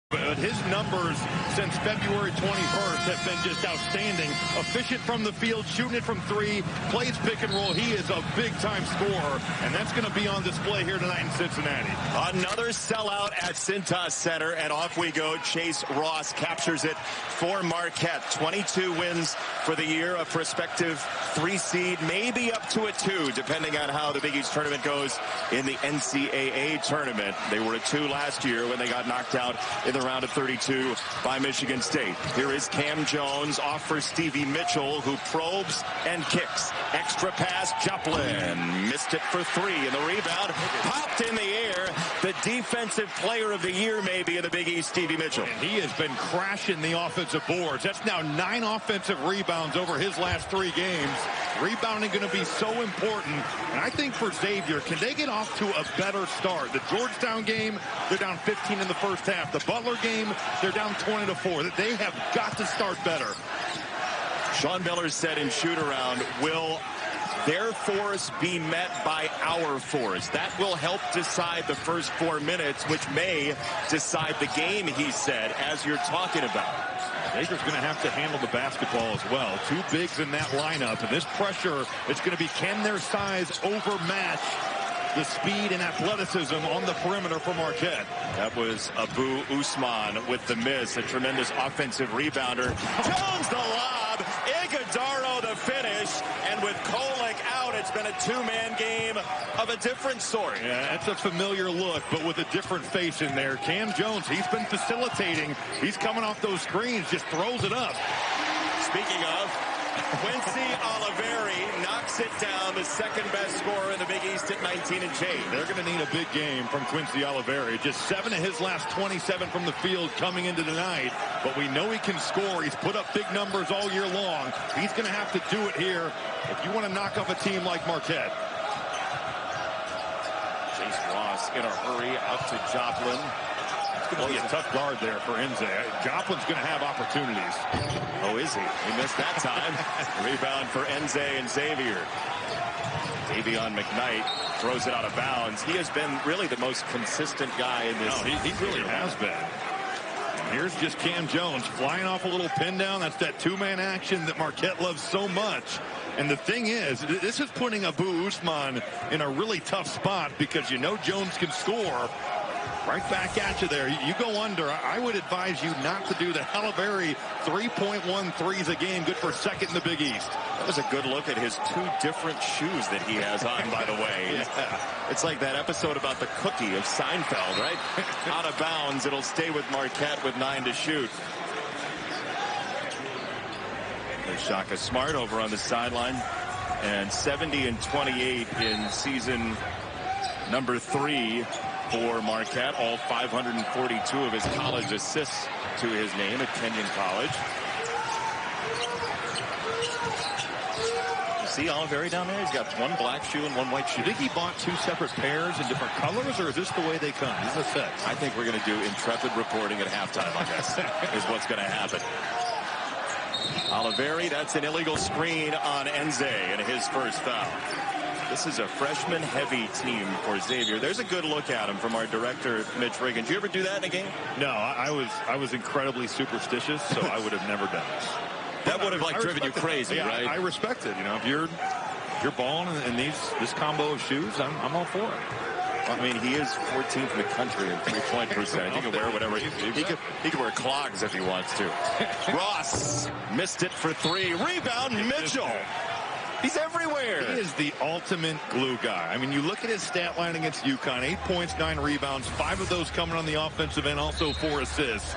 But his numbers since February 21st have been just outstanding. Efficient from the field, shooting it from three, plays pick and roll. He is a big-time scorer, and that's going to be on display here tonight in Cincinnati. Another sellout at Cintas Center, and off we go. Chase Ross captures it for Marquette. 22 wins for the year, a prospective 3 seed, maybe up to a 2, depending on how the Big East tournament goes in the NCAA tournament. They were a 2 last year when they got knocked out in the round of 32 by Michigan State. Here is Cam Jones off for Stevie Mitchell, who probes and kicks. Extra pass, Joplin missed it for 3, and the rebound popped in the air. The defensive player of the year maybe in the Big East, Stevie Mitchell. And he has been crashing the offensive boards. That's now 9 offensive rebounds over his last 3 games. Rebounding going to be so important. And I think for Xavier, can they get off to a better start? The Georgetown game, they're down 15 in the first half. The Butler game, they're down 20-4. They have got to start better. Sean Miller said in shoot-around, will their force be met by our force? That will help decide the first 4 minutes, which may decide the game, he said, as you're talking about. Baker's going to have to handle the basketball as well. 2 bigs in that lineup, and this pressure, it's going to be, can their size overmatch the speed and athleticism on the perimeter for Marquette? That was Abu Usman with the miss, a tremendous offensive rebounder. Jones the lob, Iguodaro the finish, and with Kolek out, it's been a 2-man game of a different sort. Yeah, that's a familiar look, but with a different face in there. Cam Jones, he's been facilitating. He's coming off those screens, just throws it up. Speaking of, Quincy Oliveri knocks it down, the second-best scorer in the Big East at 19 and change. They're going to need a big game from Quincy Oliveri. Just 7 of his last 27 from the field coming into tonight, but we know he can score. He's put up big numbers all year long. He's going to have to do it here if you want to knock off a team like Marquette. Chase Ross in a hurry out to Joplin. It's going to be a tough guard there for Enze. Joplin's going to have opportunities. Oh, is he? He missed that time. Rebound for Enze and Xavier. Davion McKnight throws it out of bounds. He has been really the most consistent guy in this. He really has been. And here's just Cam Jones flying off a little pin down. That's that 2-man action that Marquette loves so much. And the thing is, this is putting Abu Usman in a really tough spot because you know Jones can score. Right back at you there. You go under. I would advise you not to do the Oliveri 3.1 threes a game. Good for second in the Big East. That was a good look at his 2 different shoes that he has on, by the way. Yeah. It's like that episode about the cookie of Seinfeld, right? Out of bounds. It'll stay with Marquette with 9 to shoot. There's Shaka Smart over on the sideline. And 70 and 28 in season number 3. For Marquette, all 542 of his college assists to his name at Kenyon College. You see Oliveri down there? He's got 1 black shoe and 1 white shoe. You think he bought 2 separate pairs in different colors, or is this the way they come? This is a set. I think we're going to do intrepid reporting at halftime, I guess, is what's going to happen. Oliveri, that's an illegal screen on Enze and his first foul. This is a freshman-heavy team for Xavier. There's a good look at him from our director, Mitch Reagan. Did you ever do that in a game? No, I was incredibly superstitious, so I would have never done this. That would have driven you crazy, yeah, right? I respect it. You know, if you're balling in this combo of shoes, I'm all for it. I mean, he is 14th in the country in 3-point percentage. He can wear whatever. He can wear clogs if he wants to. Ross missed it for 3. Rebound, Mitchell. He's everywhere. He is the ultimate glue guy. I mean, you look at his stat line against UConn, 8 points, 9 rebounds, 5 of those coming on the offensive end, also 4 assists.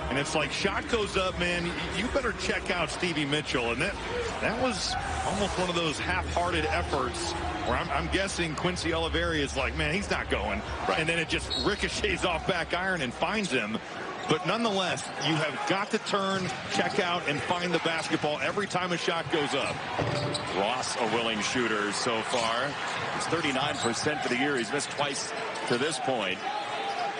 And it's like shot goes up, man, you better check out Stevie Mitchell. And that was almost one of those half-hearted efforts where I'm guessing Quincy Oliveri is like, man, he's not going. Right. And then it just ricochets off back iron and finds him. But nonetheless, you have got to turn, check out, and find the basketball every time a shot goes up. Ross, a willing shooter so far. He's 39% for the year. He's missed twice to this point.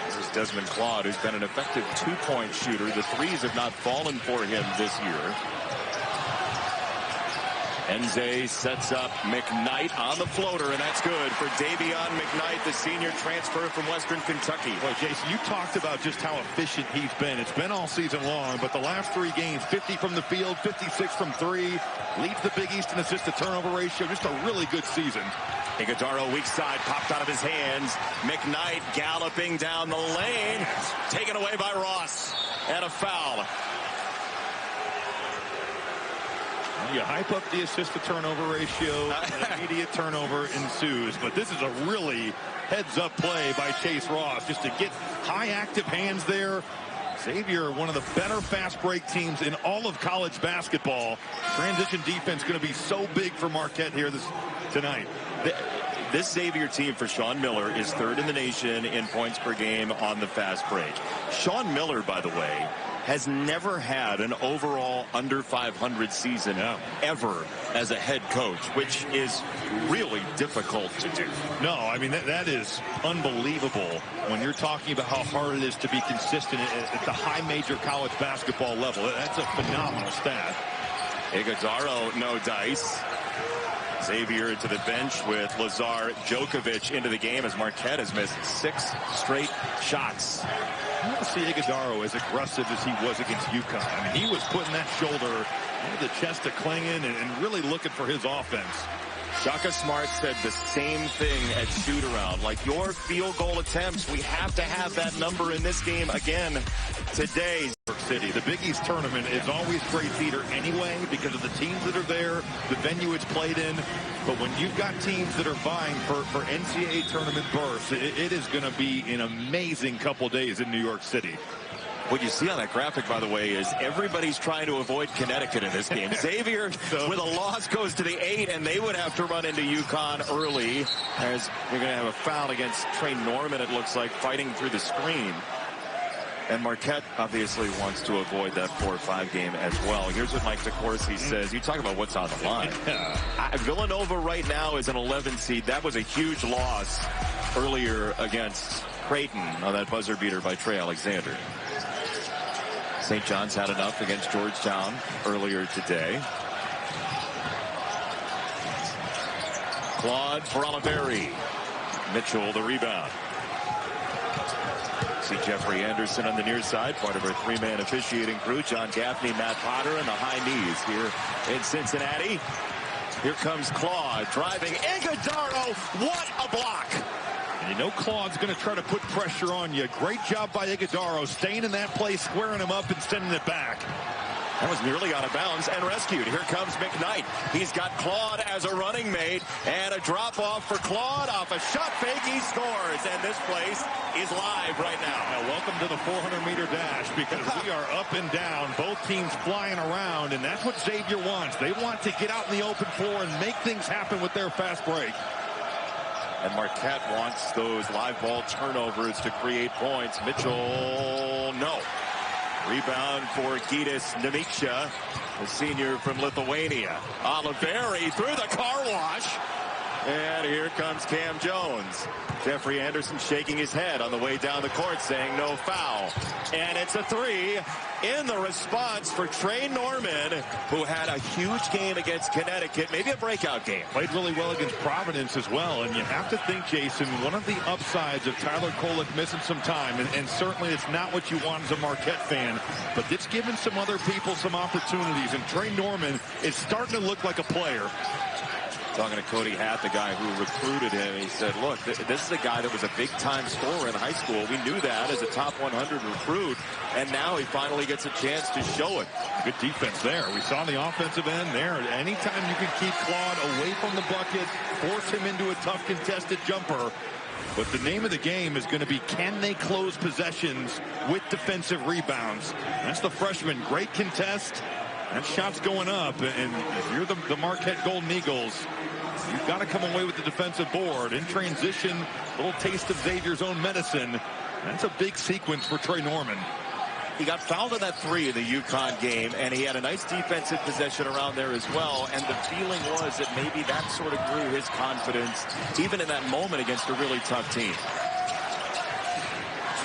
This is Desmond Claude, who's been an effective 2-point shooter. The threes have not fallen for him this year. Enze sets up McKnight on the floater, and that's good for Davion McKnight, the senior transfer from Western Kentucky. Well, Jason, you talked about just how efficient he's been. It's been all season long, but the last 3 games, 50 from the field, 56 from 3, leads the Big East in assist-to-turnover ratio. Just a really good season. Iguodaro weak side, popped out of his hands. McKnight galloping down the lane, taken away by Ross, and a foul. You hype up the assist-to-turnover ratio, and immediate turnover ensues. But this is a really heads-up play by Chase Ross, just to get high active hands there. Xavier, one of the better fast break teams in all of college basketball. Transition defense going to be so big for Marquette here tonight. This Xavier team for Sean Miller is 3rd in the nation in points per game on the fast break. Sean Miller, by the way, has never had an overall under 500 season ever as a head coach, which is really difficult to do. No, I mean, that is unbelievable when you're talking about how hard it is to be consistent at the high major college basketball level. That's a phenomenal stat. Iguodaro, no dice. Xavier to the bench with Lazar Djokovic into the game as Marquette has missed 6 straight shots. I don't see Iguodaro as aggressive as he was against UConn. I mean, he was putting that shoulder into the chest of Klingon and really looking for his offense. Shaka Smart said the same thing at shoot-around. Like, your field goal attempts, we have to have that number in this game again today. City. The Big East tournament is always great theater anyway because of the teams that are there, the venue it's played in. But when you've got teams that are vying for NCAA tournament berths, it is going to be an amazing couple days in New York City. What you see on that graphic, by the way, is everybody's trying to avoid Connecticut in this game. Xavier, with a loss, goes to the 8, and they would have to run into UConn early, as they're going to have a foul against Trey Norman, it looks like, fighting through the screen. And Marquette obviously wants to avoid that 4-5 game as well. Here's what Mike DeCourcy says. You talk about what's on the line. Villanova right now is an 11 seed. That was a huge loss earlier against Creighton on that buzzer beater by Trey Alexander. St. John's had enough against Georgetown earlier today. Claude for Oliveri. Mitchell the rebound. See Jeffrey Anderson on the near side, part of our 3-man officiating crew. John Gaffney, Matt Potter, and the high knees here in Cincinnati. Here comes Claude driving. Iguodaro, what a block! And you know Claude's going to try to put pressure on you. Great job by Iguodaro, staying in that place, squaring him up, and sending it back. That was nearly out of bounds and rescued. Here comes McKnight. He's got Claude as a running mate, and a drop-off for Claude off a shot fake. He scores, and this place is live right now. Now, welcome to the 400-meter dash, because we are up and down, both teams flying around, and that's what Xavier wants. They want to get out in the open floor and make things happen with their fast break. And Marquette wants those live ball turnovers to create points. Mitchell, no. Rebound for Gytis Nemiksha, the senior from Lithuania. Oliveri through the car wash. And here comes Cam Jones. Jeffrey Anderson shaking his head on the way down the court, saying no foul. And it's a 3 in the response for Trey Norman, who had a huge game against Connecticut, maybe a breakout game. Played really well against Providence as well. And you have to think, Jason, one of the upsides of Tyler Kolek missing some time, and certainly it's not what you want as a Marquette fan, but it's given some other people some opportunities. And Trey Norman is starting to look like a player. Talking to Cody Hatt, the guy who recruited him, he said, look, this is a guy that was a big-time scorer in high school. We knew that as a top 100 recruit, and now he finally gets a chance to show it. Good defense there. We saw the offensive end there. Anytime you can keep Claude away from the bucket, force him into a tough contested jumper. But the name of the game is going to be, can they close possessions with defensive rebounds? That's the freshman. Great contest. That shot's going up, and if you're the Marquette Golden Eagles, you've got to come away with the defensive board. In transition, a little taste of Xavier's own medicine. That's a big sequence for Trey Norman. He got fouled on that 3 in the UConn game, and he had a nice defensive possession around there as well, and the feeling was that maybe that sort of grew his confidence, even in that moment against a really tough team.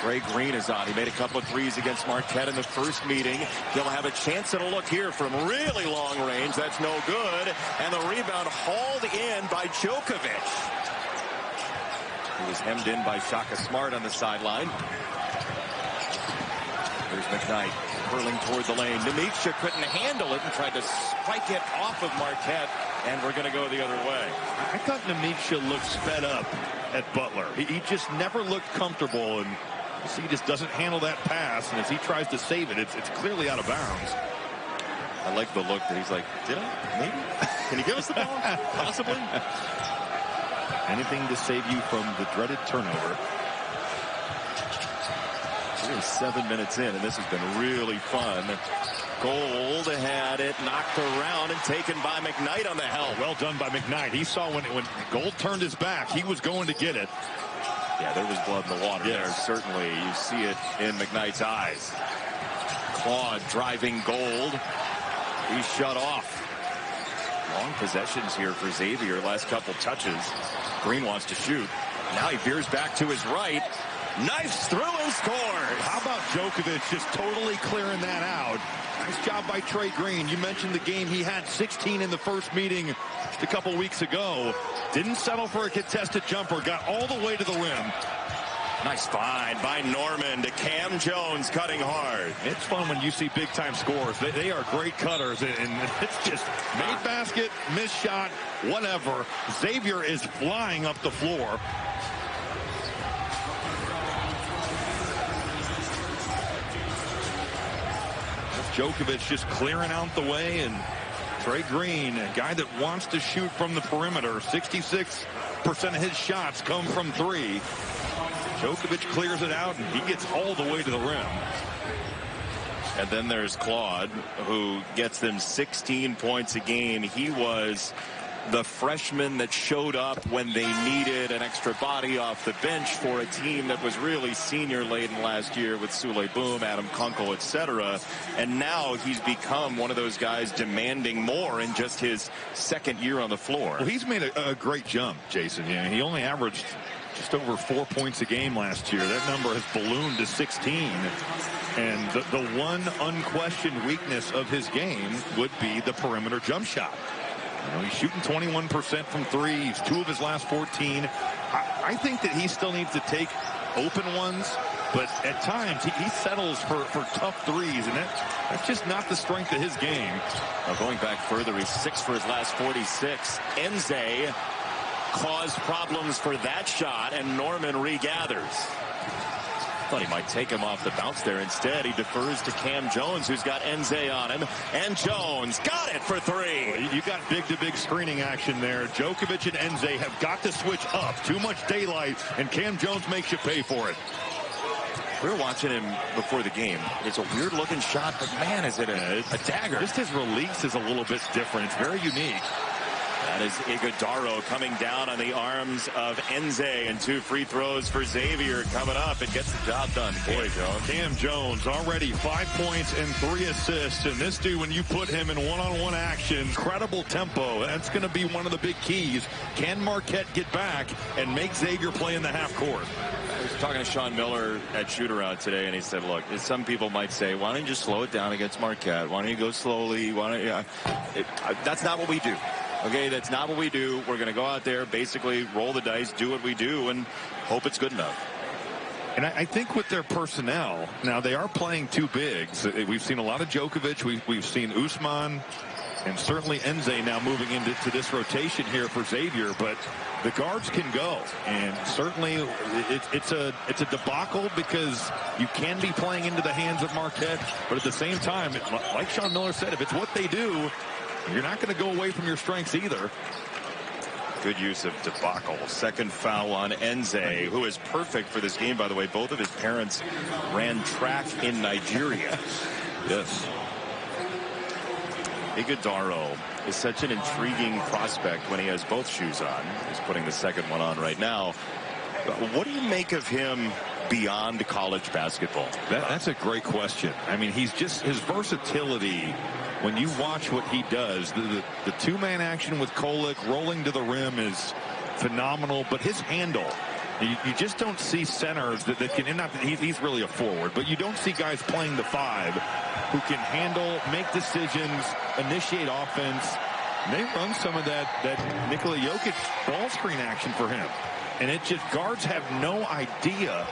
Trey Green is on. He made a couple of threes against Marquette in the first meeting. He'll have a chance at a look here from really long range. That's no good. And the rebound hauled in by Djokovic. He was hemmed in by Shaka Smart on the sideline. Here's McKnight curling toward the lane. Nemiksha couldn't handle it and tried to spike it off of Marquette, and we're going to go the other way. I thought Nemiksha looked sped up at Butler. He just never looked comfortable, and he just doesn't handle that pass, and as he tries to save it, it's clearly out of bounds. I like the look that he's like, did I? Maybe? Can you give us the ball? Possibly? Anything to save you from the dreaded turnover. We're 7 minutes in, and this has been really fun. Gold had it knocked around and taken by McKnight on the help. Well done by McKnight. He saw when Gold turned his back, he was going to get it. Yeah, there was blood in the water there. Certainly, you see it in McKnight's eyes. Claude driving Gold. He's shut off. Long possessions here for Xavier. Last couple touches. Green wants to shoot. Now he veers back to his right. Knifes through and scores. How about Djokovic just totally clearing that out? Nice job by Trey Green. You mentioned the game. He had 16 in the first meeting just a couple weeks ago. Didn't settle for a contested jumper. Got all the way to the rim. Nice find by Norman to Cam Jones, cutting hard. It's fun when you see big-time scorers. They are great cutters, and it's just made basket, missed shot, whatever. Xavier is flying up the floor. Djokovic just clearing out the way, and Trey Green, a guy that wants to shoot from the perimeter. 66% of his shots come from three. Djokovic clears it out, and he gets all the way to the rim. And then there's Claude, who gets them 16 points a game. He was the freshman that showed up when they needed an extra body off the bench for a team that was really senior laden last year with Sule Boom, Adam Kunkel, etc. And now he's become one of those guys demanding more in just his second year on the floor. Well, he's made a great jump, Jason. Yeah, he only averaged just over 4 points a game last year. That number has ballooned to 16. And the one unquestioned weakness of his game would be the perimeter jump shot. You know, he's shooting 21% from three. He's 2 of his last 14. I think that he still needs to take open ones, but at times he settles for tough threes, and that's just not the strength of his game. Now going back further, he's 6 for his last 46. Enze caused problems for that shot, and Norman regathers. Thought he might take him off the bounce there. Instead, he defers to Cam Jones, who's got Enze on him. And Jones got it for 3. You got big-to-big screening action there. Djokovic and Enze have got to switch up. Too much daylight, and Cam Jones makes you pay for it. We were watching him before the game. It's a weird-looking shot, but, man, is it a dagger. Just his release is a little bit different. It's very unique. That is Iguodaro coming down on the arms of Enze, and 2 free throws for Xavier coming up. It gets the job done. Boy, Jones. Cam Jones already 5 points and 3 assists. And this dude, when you put him in one-on-one action, incredible tempo. That's going to be one of the big keys. Can Marquette get back and make Xavier play in the half court? I was talking to Sean Miller at shoot-around today, and he said, look, some people might say, why don't you just slow it down against Marquette? Why don't you go slowly? That's not what we do. Okay, that's not what we do. We're going to go out there, basically roll the dice, do what we do, and hope it's good enough. And I think with their personnel, now they are playing 2 bigs. We've seen a lot of Djokovic. We've seen Usman and certainly Enze now moving into this rotation here for Xavier. But the guards can go, and certainly it's a debacle because you can be playing into the hands of Marquette. But at the same time, like Sean Miller said, if it's what they do, you're not going to go away from your strengths either. Good use of debacle. Second foul on Enze, who is perfect for this game, by the way. Both of his parents ran track in Nigeria. Yes. Iguodaro is such an intriguing prospect when he has both shoes on. He's putting the second one on right now. What do you make of him beyond college basketball? That's a great question. I mean, he's just, his versatility, when you watch what he does, the 2-man action with Kolek rolling to the rim is phenomenal, but his handle, You just don't see centers that can, and not that he's really a forward, but you don't see guys playing the 5 who can handle, make decisions, initiate offense. And they run some of that Nikola Jokic ball screen action for him. And it just, guards have no idea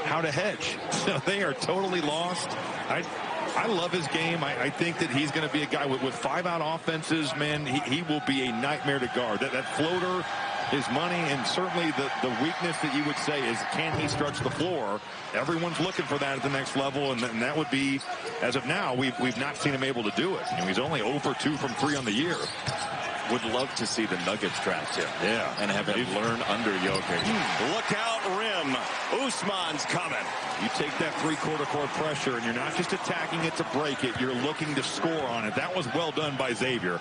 how to hedge. So they are totally lost. I love his game. I think that he's going to be a guy with 5-out offenses, man. He will be a nightmare to guard. That floater is money, and certainly the weakness that you would say is, can he stretch the floor? Everyone's looking for that at the next level, and that would be, as of now, we've not seen him able to do it. He's only 0 for 2 from 3 on the year. Would love to see the Nuggets draft him. Yeah. And have him learn under Jokic. Look out, rim. Usman's coming. You take that 3/4 court pressure, and you're not just attacking it to break it. You're looking to score on it. That was well done by Xavier.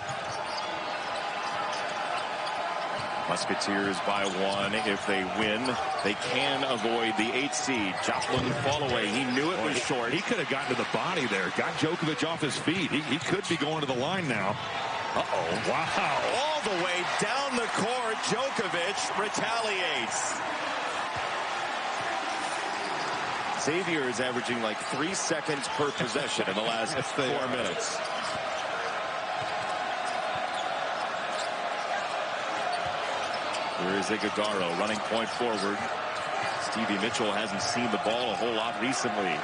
Musketeers by 1. If they win, they can avoid the 8th seed. Joplin fall away. He knew it was short. He could have gotten to the body there. Got Djokovic off his feet. He could be going to the line now. Uh-oh. Wow. All the way down the court. Djokovic retaliates. Xavier is averaging like 3 seconds per possession in the last 4 minutes. Here is Iguodaro running point forward. Stevie Mitchell hasn't seen the ball a whole lot recently.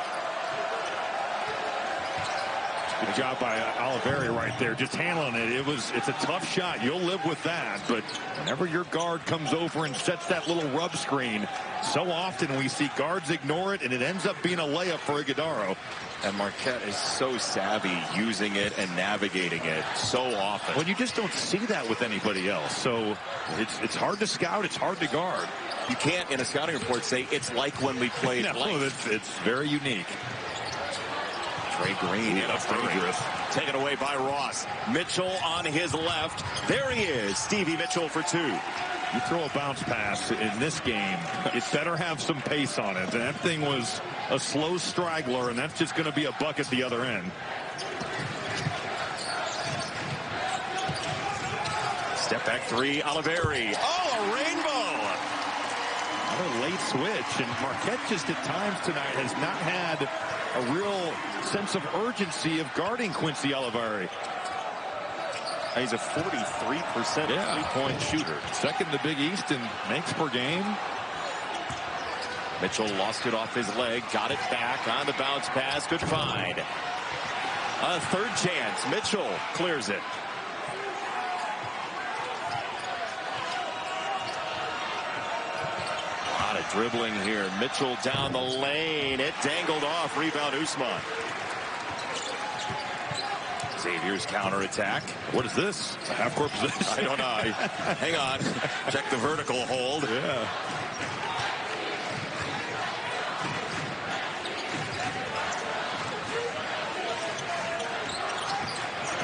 Good job by Oliveri right there, just handling it. It's a tough shot. You'll live with that, but whenever your guard comes over and sets that little rub screen, so often we see guards ignore it, and it ends up being a layup for Iguodaro. And Marquette is so savvy using it and navigating it so often. Well, you just don't see that with anybody else, so it's hard to scout, it's hard to guard. You can't, in a scouting report, say it's like when we played it's very unique. Trey Green in a hurry. Taken away by Ross. Mitchell on his left. There he is. Stevie Mitchell for 2. You throw a bounce pass in this game, it better have some pace on it. And that thing was a slow straggler, and that's just going to be a bucket the other end. Step back 3, Oliveri. Oh, a rainbow! What a late switch, and Marquette just at times tonight has not had a real sense of urgency of guarding Quincy Oliveri. He's a 43% three-point shooter. Second in the Big East in makes per game. Mitchell lost it off his leg, got it back on the bounce pass. Good find. A third chance. Mitchell clears it. A lot of dribbling here. Mitchell down the lane. It dangled off. Rebound Usman. Xavier's counterattack. What is this? A half-court position? I don't know. Hang on. Check the vertical hold. Yeah.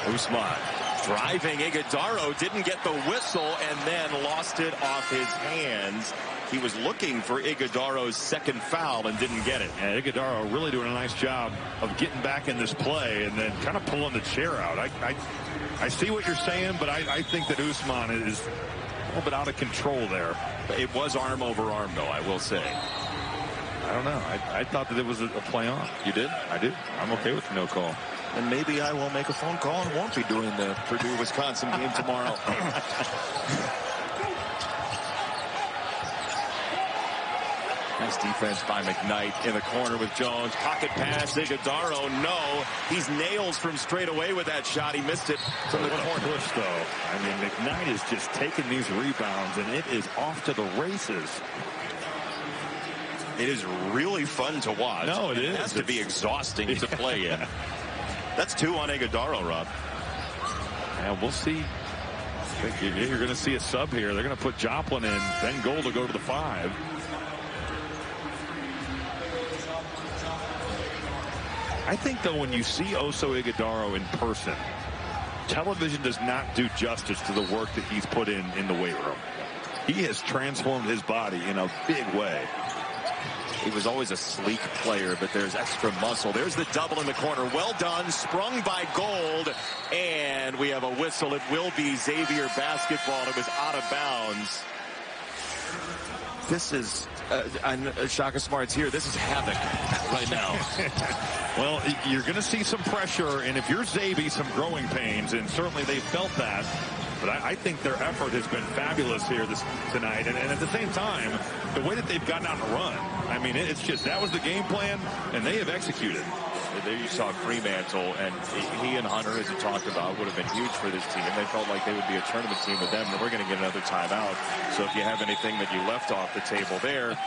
Usman driving. Iguodaro didn't get the whistle and then lost it off his hands. He was looking for Iguodaro's second foul and didn't get it. Yeah, Iguodaro really doing a nice job of getting back in this play and then kind of pulling the chair out. I see what you're saying, but I think that Usman is a little bit out of control there. It was arm over arm, though, I will say. I don't know. I thought that it was a play on. You did? I did. I'm okay with the no call. And maybe I will make a phone call and won't be doing the Purdue-Wisconsin game tomorrow. Nice defense by McKnight in the corner with Jones. Pocket pass, Iguodaro. No, he's nails from straight away with that shot. He missed it from the corner. Push, though. I mean, McKnight is just taking these rebounds, and it is off to the races. It is really fun to watch. No, it is. It has to be exhausting to play in. That's 2 on Iguodaro, Rob. And we'll see. I think you're going to see a sub here. They're going to put Joplin in. Ben Gold will go to the 5. I think, though, when you see Oso Iguodaro in person, television does not do justice to the work that he's put in the weight room. He has transformed his body in a big way. He was always a sleek player, but there's extra muscle. There's the double in the corner. Well done. Sprung by Gold. And we have a whistle. It will be Xavier basketball. It was out of bounds. This is Shaka Smart's here. This is havoc right now. Well, you're going to see some pressure, and if you're Xavier, some growing pains, and certainly they felt that. But I think their effort has been fabulous here tonight. And at the same time, the way that they've gotten out and run, I mean, it's just that was the game plan, and they have executed. There you saw Fremantle, and he and Hunter, as you talked about, would have been huge for this team. They felt like they would be a tournament team with them, and we're going to get another timeout. So if you have anything that you left off the table there,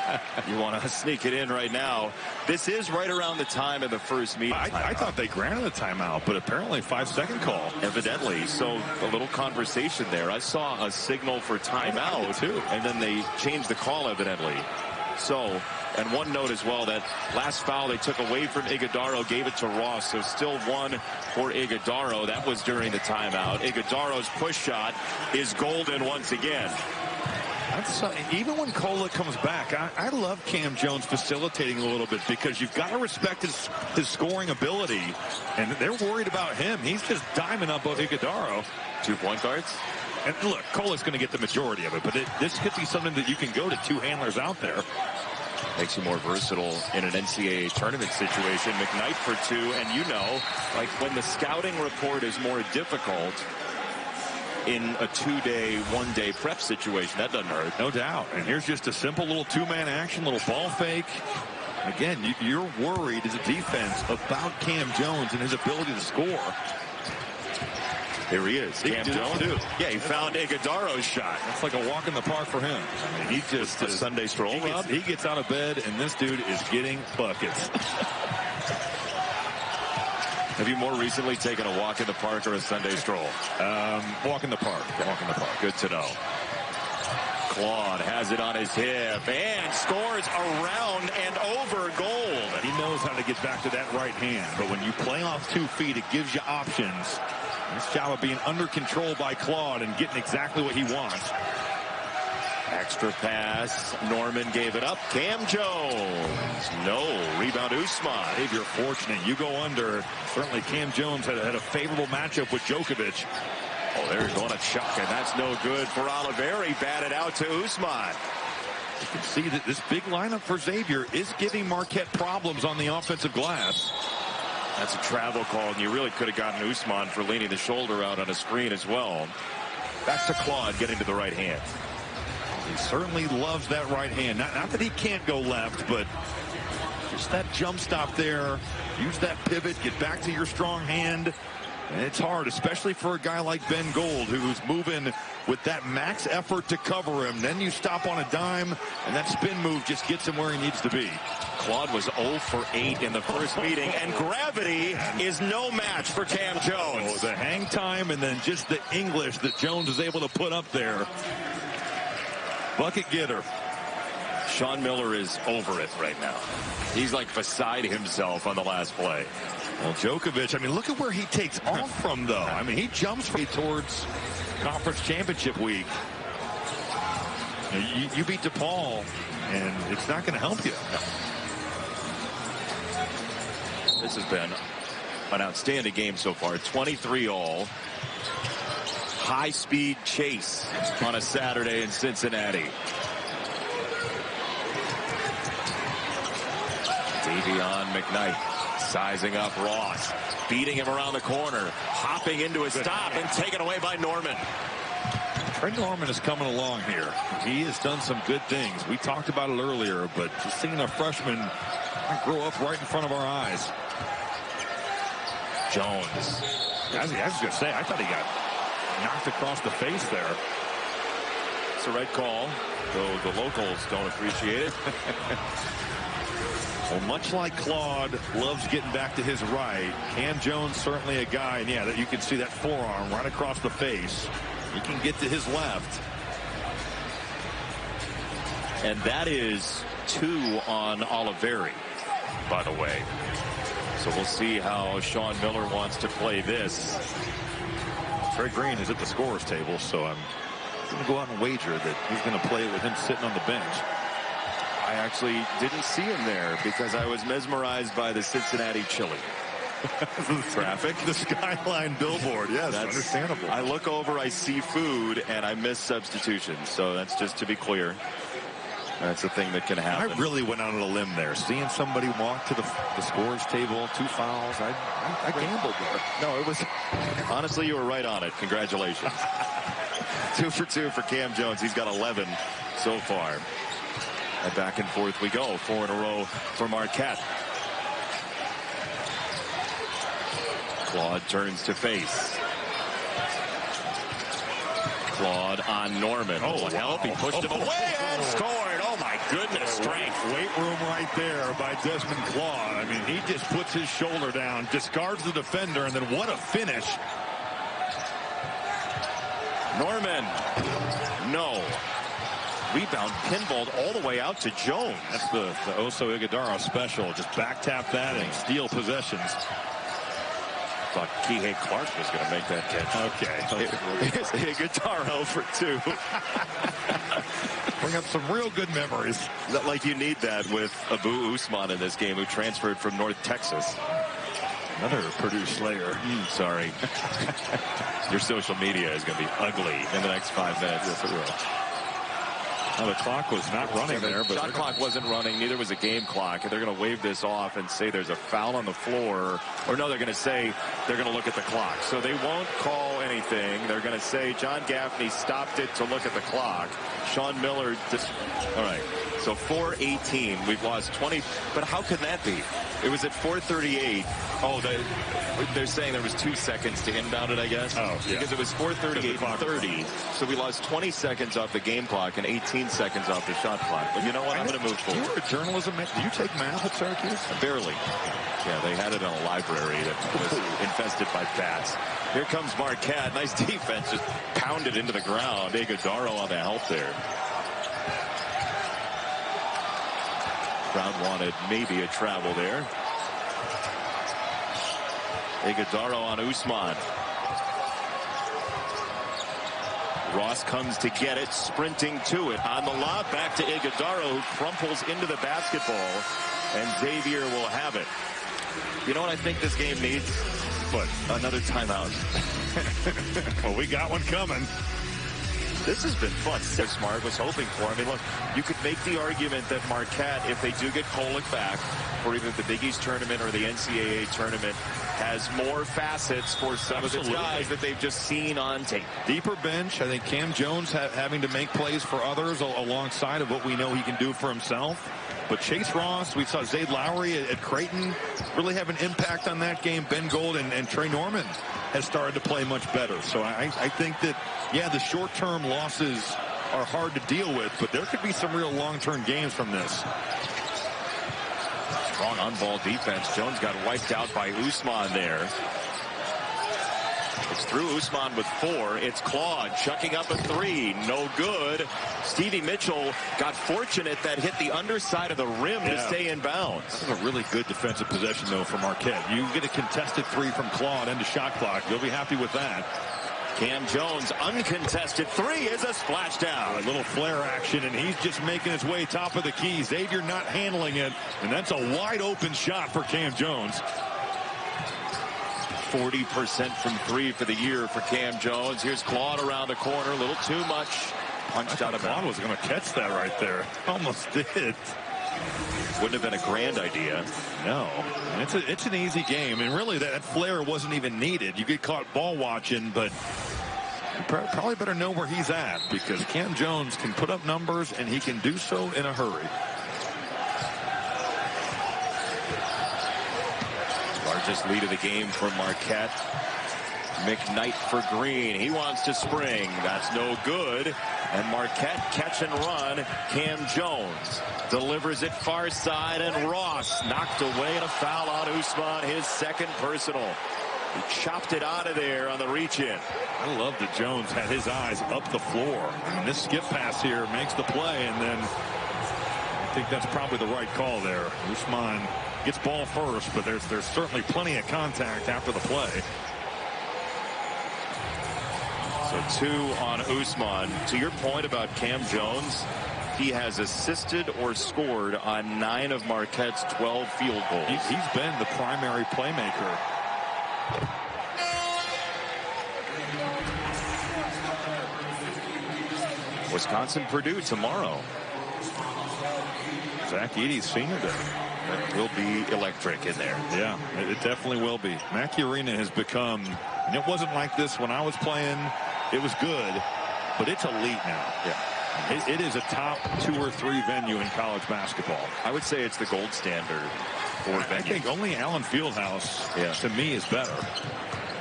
you want to sneak it in right now. This is right around the time of the first meeting. I thought they granted a timeout, but apparently 5-second call. Evidently. So a little conversation there. I saw a signal for timeout, too, and then they changed the call, evidently. So, and one note as well, that last foul they took away from Iguodaro, gave it to Ross. So still one for Iguodaro. That was during the timeout. Iguodaro's push shot is golden once again. Even when Kola comes back, I love Cam Jones facilitating a little bit, because you've got to respect his scoring ability, and they're worried about him. He's just diming up both Iguodaro. 2 point guards. And look, Cola's going to get the majority of it, but this could be something that you can go to two handlers out there. Makes you more versatile in an NCAA tournament situation. McKnight for 2, and you know, like when the scouting report is more difficult in a 2-day, 1-day prep situation, that doesn't hurt. No doubt. And here's just a simple little two-man action, little ball fake. Again, you're worried as a defense about Cam Jones and his ability to score. Here he is, Cam Jones. Yeah, he found Iguodaro's shot. That's like a walk in the park for him. I mean, he just a Sunday stroll. He gets out of bed, and this dude is getting buckets. Have you more recently taken a walk in the park or a Sunday stroll? Walk in the park. Walk in the park. Good to know. Claude has it on his hip and scores around and over goal. He knows how to get back to that right hand, but when you play off 2 feet, it gives you options. Nice job of being under control by Claude and getting exactly what he wants. Extra pass. Norman gave it up. Cam Jones. No. Rebound Usman. If you're fortunate, you go under. Certainly Cam Jones had a favorable matchup with Djokovic. Oh, there's going to chuck, and that's no good for Oliveri. Batted out to Usman. You can see that this big lineup for Xavier is giving Marquette problems on the offensive glass. That's a travel call, and you really could have gotten Usman for leaning the shoulder out on a screen as well. Back to Claude getting to the right hand. He certainly loves that right hand. Not that he can't go left, but just that jump stop there. Use that pivot, get back to your strong hand. And it's hard, especially for a guy like Ben Gold, who's moving with that max effort to cover him. Then you stop on a dime, and that spin move just gets him where he needs to be. Claude was 0 for 8 in the first meeting, and gravity is no match for Cam Jones. Oh, the hang time and then just the English that Jones is able to put up there. Bucket getter. Sean Miller is over it right now. He's like beside himself on the last play. Well, Djokovic, I mean, look at where he takes off from, though. I mean, he jumps towards conference championship week. You beat DePaul, and it's not going to help you. No. This has been an outstanding game so far. 23-all. High-speed chase on a Saturday in Cincinnati. Davion McKnight sizing up Ross, beating him around the corner, hopping into a stop and taken away by Norman. Trey Norman is coming along here. He has done some good things. We talked about it earlier, but just seeing a freshman grow up right in front of our eyes. Jones. I was going to say, I thought he got knocked across the face there. It's the right call, though the locals don't appreciate it. Well, much like Claude loves getting back to his right, Cam Jones certainly a guy, and yeah, that you can see that forearm right across the face. He can get to his left. And that is 2 on Oliveri, by the way. So we'll see how Sean Miller wants to play this. Trey Green is at the scorer's table, so I'm going to go out and wager that he's going to play with him sitting on the bench. I actually didn't see him there because I was mesmerized by the Cincinnati chili. Traffic. The skyline billboard. Yes, that's understandable. I look over, I see food, and I miss substitutions. So that's just to be clear. That's the thing that can happen. I really went out on a limb there. Seeing somebody walk to the scores table, 2 fouls. I gambled there. No, it was, honestly, you were right on it. Congratulations. 2 for 2 for Cam Jones. He's got 11 so far. And back and forth we go. 4 in a row for Marquette. Claude turns to face. Claude on Norman. Oh, help. He pushed him away and scored. Oh, my goodness. Strength. Weight room right there by Desmond Claude. I mean, he just puts his shoulder down, discards the defender, and then what a finish. Norman. No. Rebound pinballed all the way out to Jones. That's the Oso Ighodaro special. Just back tap that and steal possessions. Thought Kihei Clark was going to make that catch. Okay. Ighodaro for 2. Bring up some real good memories. Like you need that with Abu Usman in this game, who transferred from North Texas. Another Purdue Slayer. Sorry. Your social media is going to be ugly in the next 5 minutes. Yes, it will. Well, the clock was not running there. But shot clock wasn't running. Neither was a game clock. And they're going to wave this off and say there's a foul on the floor. Or no, they're going to say they're going to look at the clock. So they won't call anything. They're going to say John Gaffney stopped it to look at the clock. Sean Miller all right. So 4:18. We've lost 20. But how can that be? It was at 4:38. Oh, they're saying there was 2 seconds to inbound it, I guess. Oh, yeah. Because it was 4:38:30. So we lost 20 seconds off the game clock and 18 seconds off the shot clock. But you know what? I'm going to move forward. You were a journalism. Do you take math at Syracuse? Barely. Yeah, they had it in a library that was infested by bats. Here comes Marquette. Nice defense. Just pounded into the ground. Ighodaro on the help there. Crowd wanted maybe a travel there. Ighodaro on Usman. Ross comes to get it, sprinting to it. On the lob, back to Ighodaro, who crumples into the basketball, and Xavier will have it. You know what I think this game needs? What? Another timeout. Well, we got one coming. This has been fun. So Smart was hoping for. I mean, look, you could make the argument that Marquette, if they do get Kolek back for either the Big East tournament or the NCAA tournament, has more facets for some of the guys that they've just seen on tape. Deeper bench. I think Cam Jones having to make plays for others alongside of what we know he can do for himself. But Chase Ross, we saw Zayd Lowry at Creighton really have an impact on that game. Ben Gold and Trey Norman has started to play much better. So I think that, yeah, the short-term losses are hard to deal with, but there could be some real long-term gains from this. Strong on-ball defense. Jones got wiped out by Usman there. It's through Usman with 4. It's Claude chucking up a 3. No good. Stevie Mitchell got fortunate that hit the underside of the rim to stay in bounds. That was a really good defensive possession, though, for Marquette. You get a contested 3 from Claude into shot clock. They'll be happy with that. Cam Jones, uncontested 3 is a splashdown. A little flare action, and he's just making his way top of the key. Xavier not handling it, and that's a wide open shot for Cam Jones. 40% from 3 for the year for Cam Jones. Here's Claude around the corner. A little too much. Punched out of bounds. Claude was going to catch that right there. Almost did. Wouldn't have been a grand idea. No. It's an easy game. And really, that flare wasn't even needed. You get caught ball watching, but you probably better know where he's at, because Cam Jones can put up numbers, and he can do so in a hurry. Largest lead of the game for Marquette. McKnight for Green. He wants to spring. That's no good. And Marquette catch and run. Cam Jones delivers it far side, and Ross knocked away, and a foul on Usman, his second personal. He chopped it out of there on the reach-in. I love that Jones had his eyes up the floor. And this skip pass here makes the play, and then I think that's probably the right call there. Usman gets ball first, but there's certainly plenty of contact after the play. So 2 on Usman. To your point about Cam Jones, he has assisted or scored on 9 of Marquette's 12 field goals. He's been the primary playmaker. Wisconsin-Purdue tomorrow. Zach Edey's Senior Day. That will be electric in there. Yeah, it definitely will be. Mackey Arena has become, and it wasn't like this when I was playing. It was good, but it's elite now. Yeah. It is a top 2 or 3 venue in college basketball. I would say it's the gold standard for venues. I think only Allen Fieldhouse, to me, is better.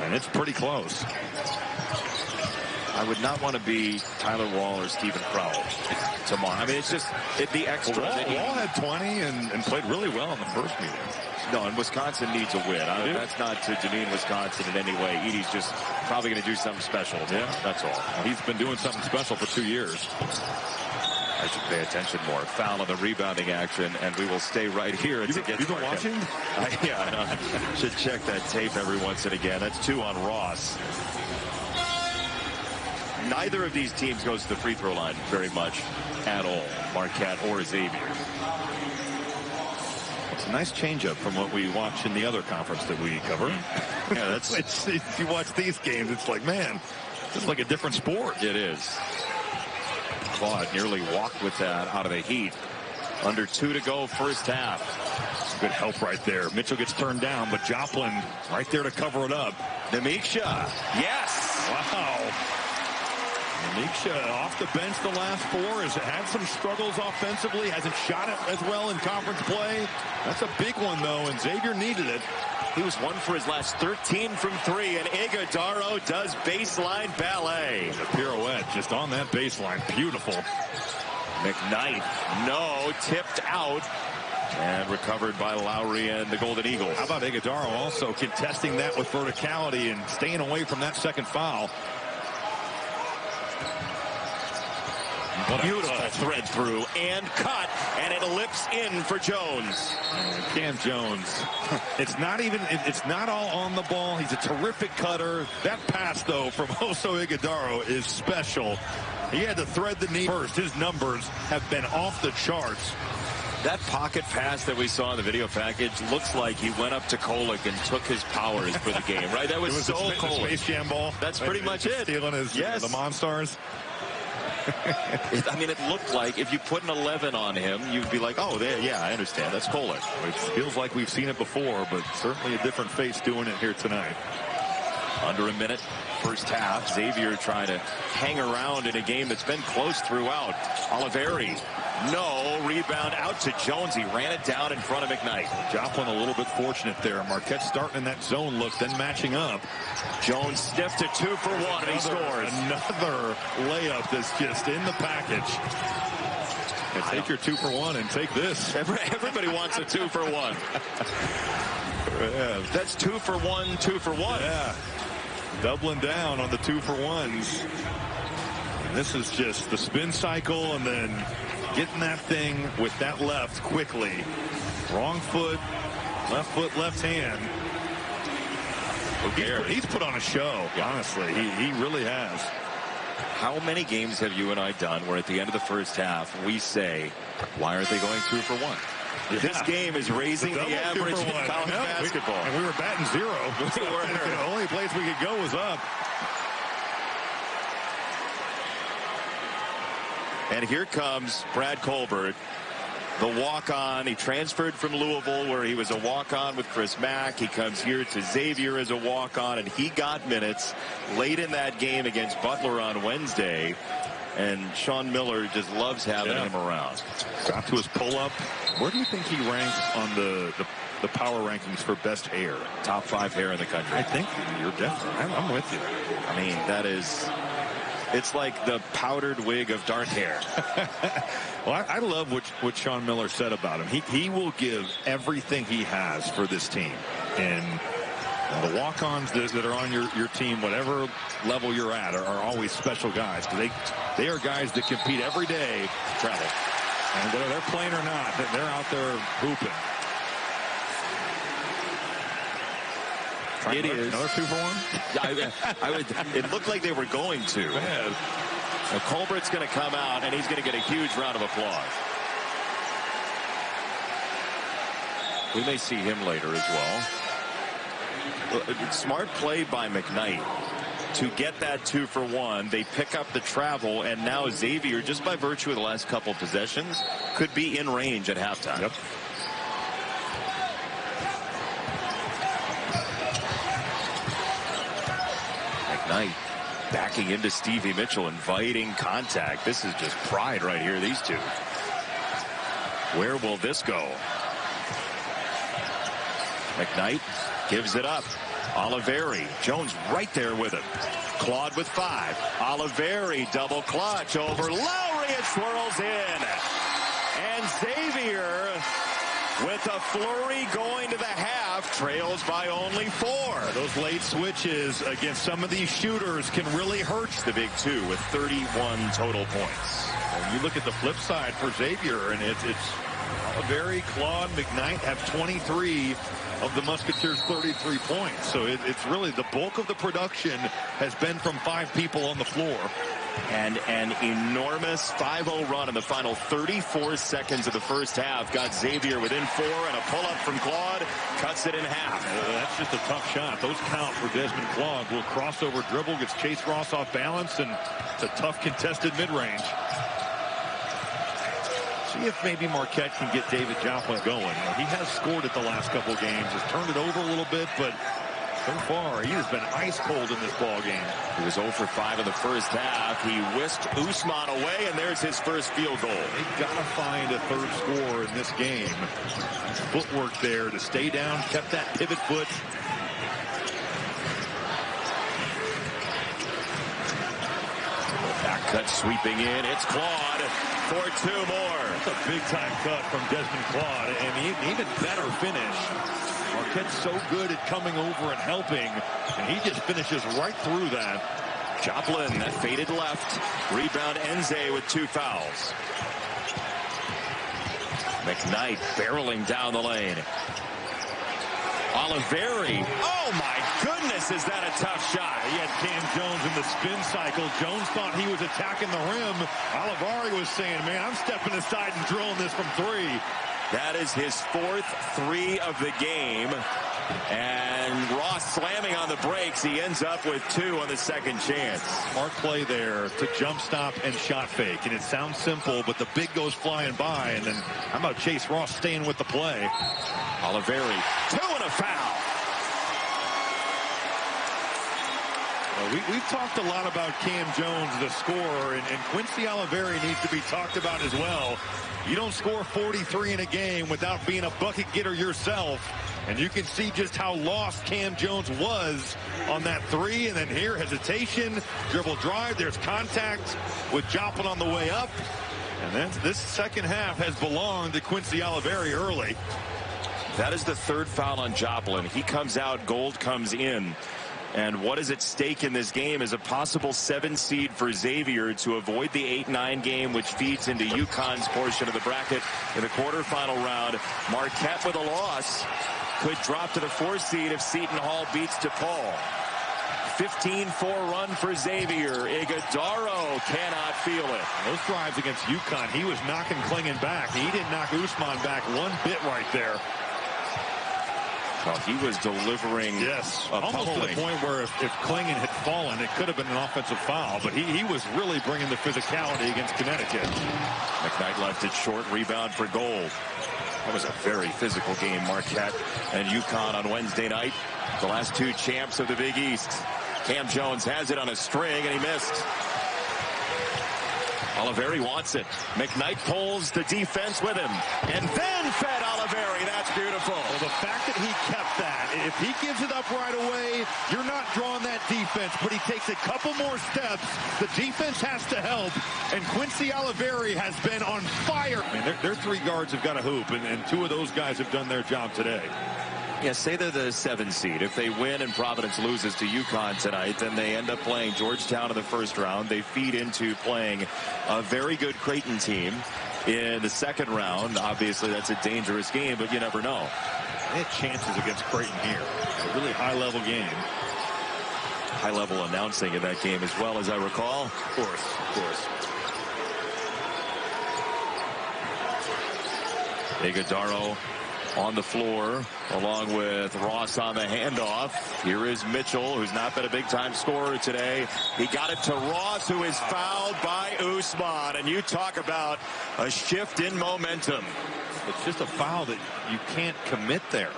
And it's pretty close. I would not want to be Tyler Wall or Stephen Crowell tomorrow. I mean, it's just the extra. Well, Wall had 20 and played really well in the first meeting. No, and Wisconsin needs a win. That's not to demean Wisconsin in any way. Edey's just probably going to do something special. Yeah, that's all. Well, he's been doing something special for 2 years. I should pay attention more. Foul on the rebounding action, and we will stay right here. You've been watching? Yeah, I know. Should check that tape every once and again. That's 2 on Ross. Neither of these teams goes to the free throw line very much at all, Marquette or Xavier. It's a nice changeup from what we watch in the other conference that we cover. Yeah, that's. You watch these games, it's like, man, it's like a different sport. It is. Claude nearly walked with that out of the heat. Under 2 to go, first half. Good help right there. Mitchell gets turned down, but Joplin right there to cover it up. Namiksha, yes. Wow. Namiksha off the bench the last 4, has had some struggles offensively, hasn't shot it as well in conference play. That's a big one, though, and Xavier needed it. He was 1 for his last 13 from 3, and Iguodaro does baseline ballet. The pirouette just on that baseline. Beautiful. McKnight, no, tipped out. And recovered by Lowry and the Golden Eagles. How about Iguodaro also contesting that with verticality and staying away from that second foul. Beautiful thread through and cut, and it lips in for Jones. Cam Jones. It's not all on the ball. He's a terrific cutter. That pass, though, from Oso Iguodaro is special. He had to thread the knee first. His numbers have been off the charts. That pocket pass that we saw in the video package looks like he went up to Kolek and took his powers for the game, right? That was so Kolek. Space Jam ball. That's pretty much it. Stealing his, the Monstars. I mean, it looked like if you put an 11 on him, you'd be like, oh, there, yeah, I understand. That's Kolek. It feels like we've seen it before, but certainly a different face doing it here tonight. Under a minute, first half. Xavier trying to hang around in a game that's been close throughout. Oliveri, no, rebound out to Jones. He ran it down in front of McKnight. Joplin a little bit fortunate there. Marquette starting in that zone look, then matching up. Jones stiffed it 2 for 1, and he scores. Another layup that's just in the package. And take your 2 for 1 and take this. Everybody wants a 2 for 1. Yeah. That's 2 for 1, 2 for 1. Yeah. Doubling down on the 2 for 1s. And this is just the spin cycle and then getting that thing with that left quickly. Wrong foot, left hand. He's put on a show, honestly. He really has. How many games have you and I done where at the end of the first half we say, why aren't they going 2 for 1? Yeah. This game is raising the average in college basketball. And we were batting 0. The only place we could go was up. And here comes Brad Colbert, the walk-on. He transferred from Louisville, where he was a walk-on with Chris Mack. He comes here to Xavier as a walk-on, and he got minutes late in that game against Butler on Wednesday. And Sean Miller just loves having him around. Got to his pull-up. Where do you think he ranks on the power rankings for best hair? Top 5 hair in the country. I think you're definitely. I'm with you. I mean, that is... It's like the powdered wig of dark hair. Well, I love what Sean Miller said about him. He will give everything he has for this team. And the walk-ons that are on your team, whatever level you're at, are always special guys. They are guys that compete every day to travel. And whether they're playing or not, they're out there hooping. It is another 2 for 1. It looked like they were going to. Yeah. Now Colbert's going to come out, and he's going to get a huge round of applause. We may see him later as well. Smart play by McKnight. to get that 2-for-1. They pick up the travel, and now Xavier, just by virtue of the last couple of possessions, could be in range at halftime. Yep. McKnight backing into Stevie Mitchell, inviting contact. This is just pride right here, these two. Where will this go? McKnight gives it up. Oliveri. Jones right there with him. Claude with 5. Oliveri double clutch over Lowry. It swirls in. And Xavier, with a flurry going to the half, trails by only 4. Those late switches against some of these shooters can really hurt. The big 2 with 31 total points. And you look at the flip side for Xavier, and it's Oliveri, Claude, McKnight have 23 of the Musketeers' 33 points. So it's really the bulk of the production has been from 5 people on the floor. And an enormous 5-0 run in the final 34 seconds of the first half got Xavier within 4, and a pull-up from Claude cuts it in half. That's just a tough shot. Those count for Desmond Claude. Will crossover dribble, gets Chase Ross off balance, and it's a tough contested mid-range. See if maybe Marquette can get David Joplin going. He has scored it the last couple of games, has turned it over a little bit, but so far he has been ice cold in this ball game. He was 0 for 5 in the first half. He whisked Usman away, and there's his first field goal. They've got to find a third scorer in this game. Footwork there to stay down, kept that pivot foot. Back cut sweeping in. It's Claude for 2 more. That's a big-time cut from Desmond Claude, and an even better finish. Marquette's so good at coming over and helping, and he just finishes right through that. Joplin, that faded left. Rebound Enze with 2 fouls. McKnight barreling down the lane. Oliveri. Oh, my goodness, is that a tough shot. He had Cam Jones in the spin cycle. Jones thought he was attacking the rim. Oliveri was saying, man, I'm stepping aside and drilling this from 3. That is his 4th 3 of the game. And Ross slamming on the brakes. He ends up with 2 on the second chance. Smart play there to jump stop and shot fake. And it sounds simple, but the big goes flying by. And then how about Chase Ross staying with the play? Oliveri, 2 and a foul. We've talked a lot about Cam Jones, the scorer, and Quincy Oliveri needs to be talked about as well. You don't score 43 in a game without being a bucket getter yourself. And you can see just how lost Cam Jones was on that 3. And then here, hesitation, dribble drive. There's contact with Joplin on the way up. And then this second half has belonged to Quincy Oliveri early. That is the 3rd foul on Joplin. He comes out, Gold comes in. And what is at stake in this game is a possible 7 seed for Xavier to avoid the 8-9 game, which feeds into UConn's portion of the bracket in the quarterfinal round. Marquette with a loss could drop to the 4 seed if Seton Hall beats DePaul. 15-4 run for Xavier. Iguodaro cannot feel it. Those drives against UConn, he was knocking Klingon back. He didn't knock Usman back one bit right there. Well, he was delivering almost to the point where if Klingon had fallen, it could have been an offensive foul. But he was really bringing the physicality against Connecticut. McKnight left it short. Rebound for Gold. That was a very physical game, Marquette and UConn on Wednesday night. The last 2 champs of the Big East. Cam Jones has it on a string, and he missed. Oliveri wants it. McKnight pulls the defense with him. And then fed Oliveri. That's beautiful. Well, the fact that he kept that, if he gives it up right away, you're not drawing that defense, but he takes a couple more steps. The defense has to help, and Quincy Oliveri has been on fire. I mean, their 3 guards have got a hoop, and 2 of those guys have done their job today. Yeah, say they're the 7 seed. If they win and Providence loses to UConn tonight, then they end up playing Georgetown in the first round. They feed into playing a very good Creighton team in the second round. Obviously, that's a dangerous game, but you never know. They had chances against Creighton here. A really high-level game. High-level announcing in that game as well, as I recall. Of course. Iguodaro on the floor, along with Ross on the handoff. Here is Mitchell, who's not been a big-time scorer today. He got it to Ross, who is fouled by Usman. And you talk about a shift in momentum. It's just a foul that you can't commit there.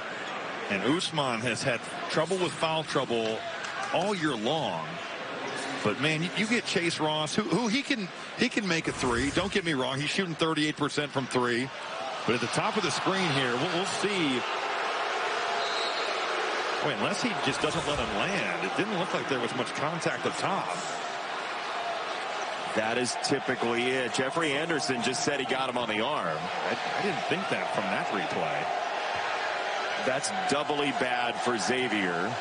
And Usman has had trouble with foul trouble all year long. But, man, you get Chase Ross, who he can make a three. Don't get me wrong. He's shooting 38% from three. But at the top of the screen here, we'll see. Wait, unless he just doesn't let him land. It didn't look like there was much contact up top. That is typically it. Jeffrey Anderson just said he got him on the arm. I didn't think that from that replay. That's doubly bad for Xavier.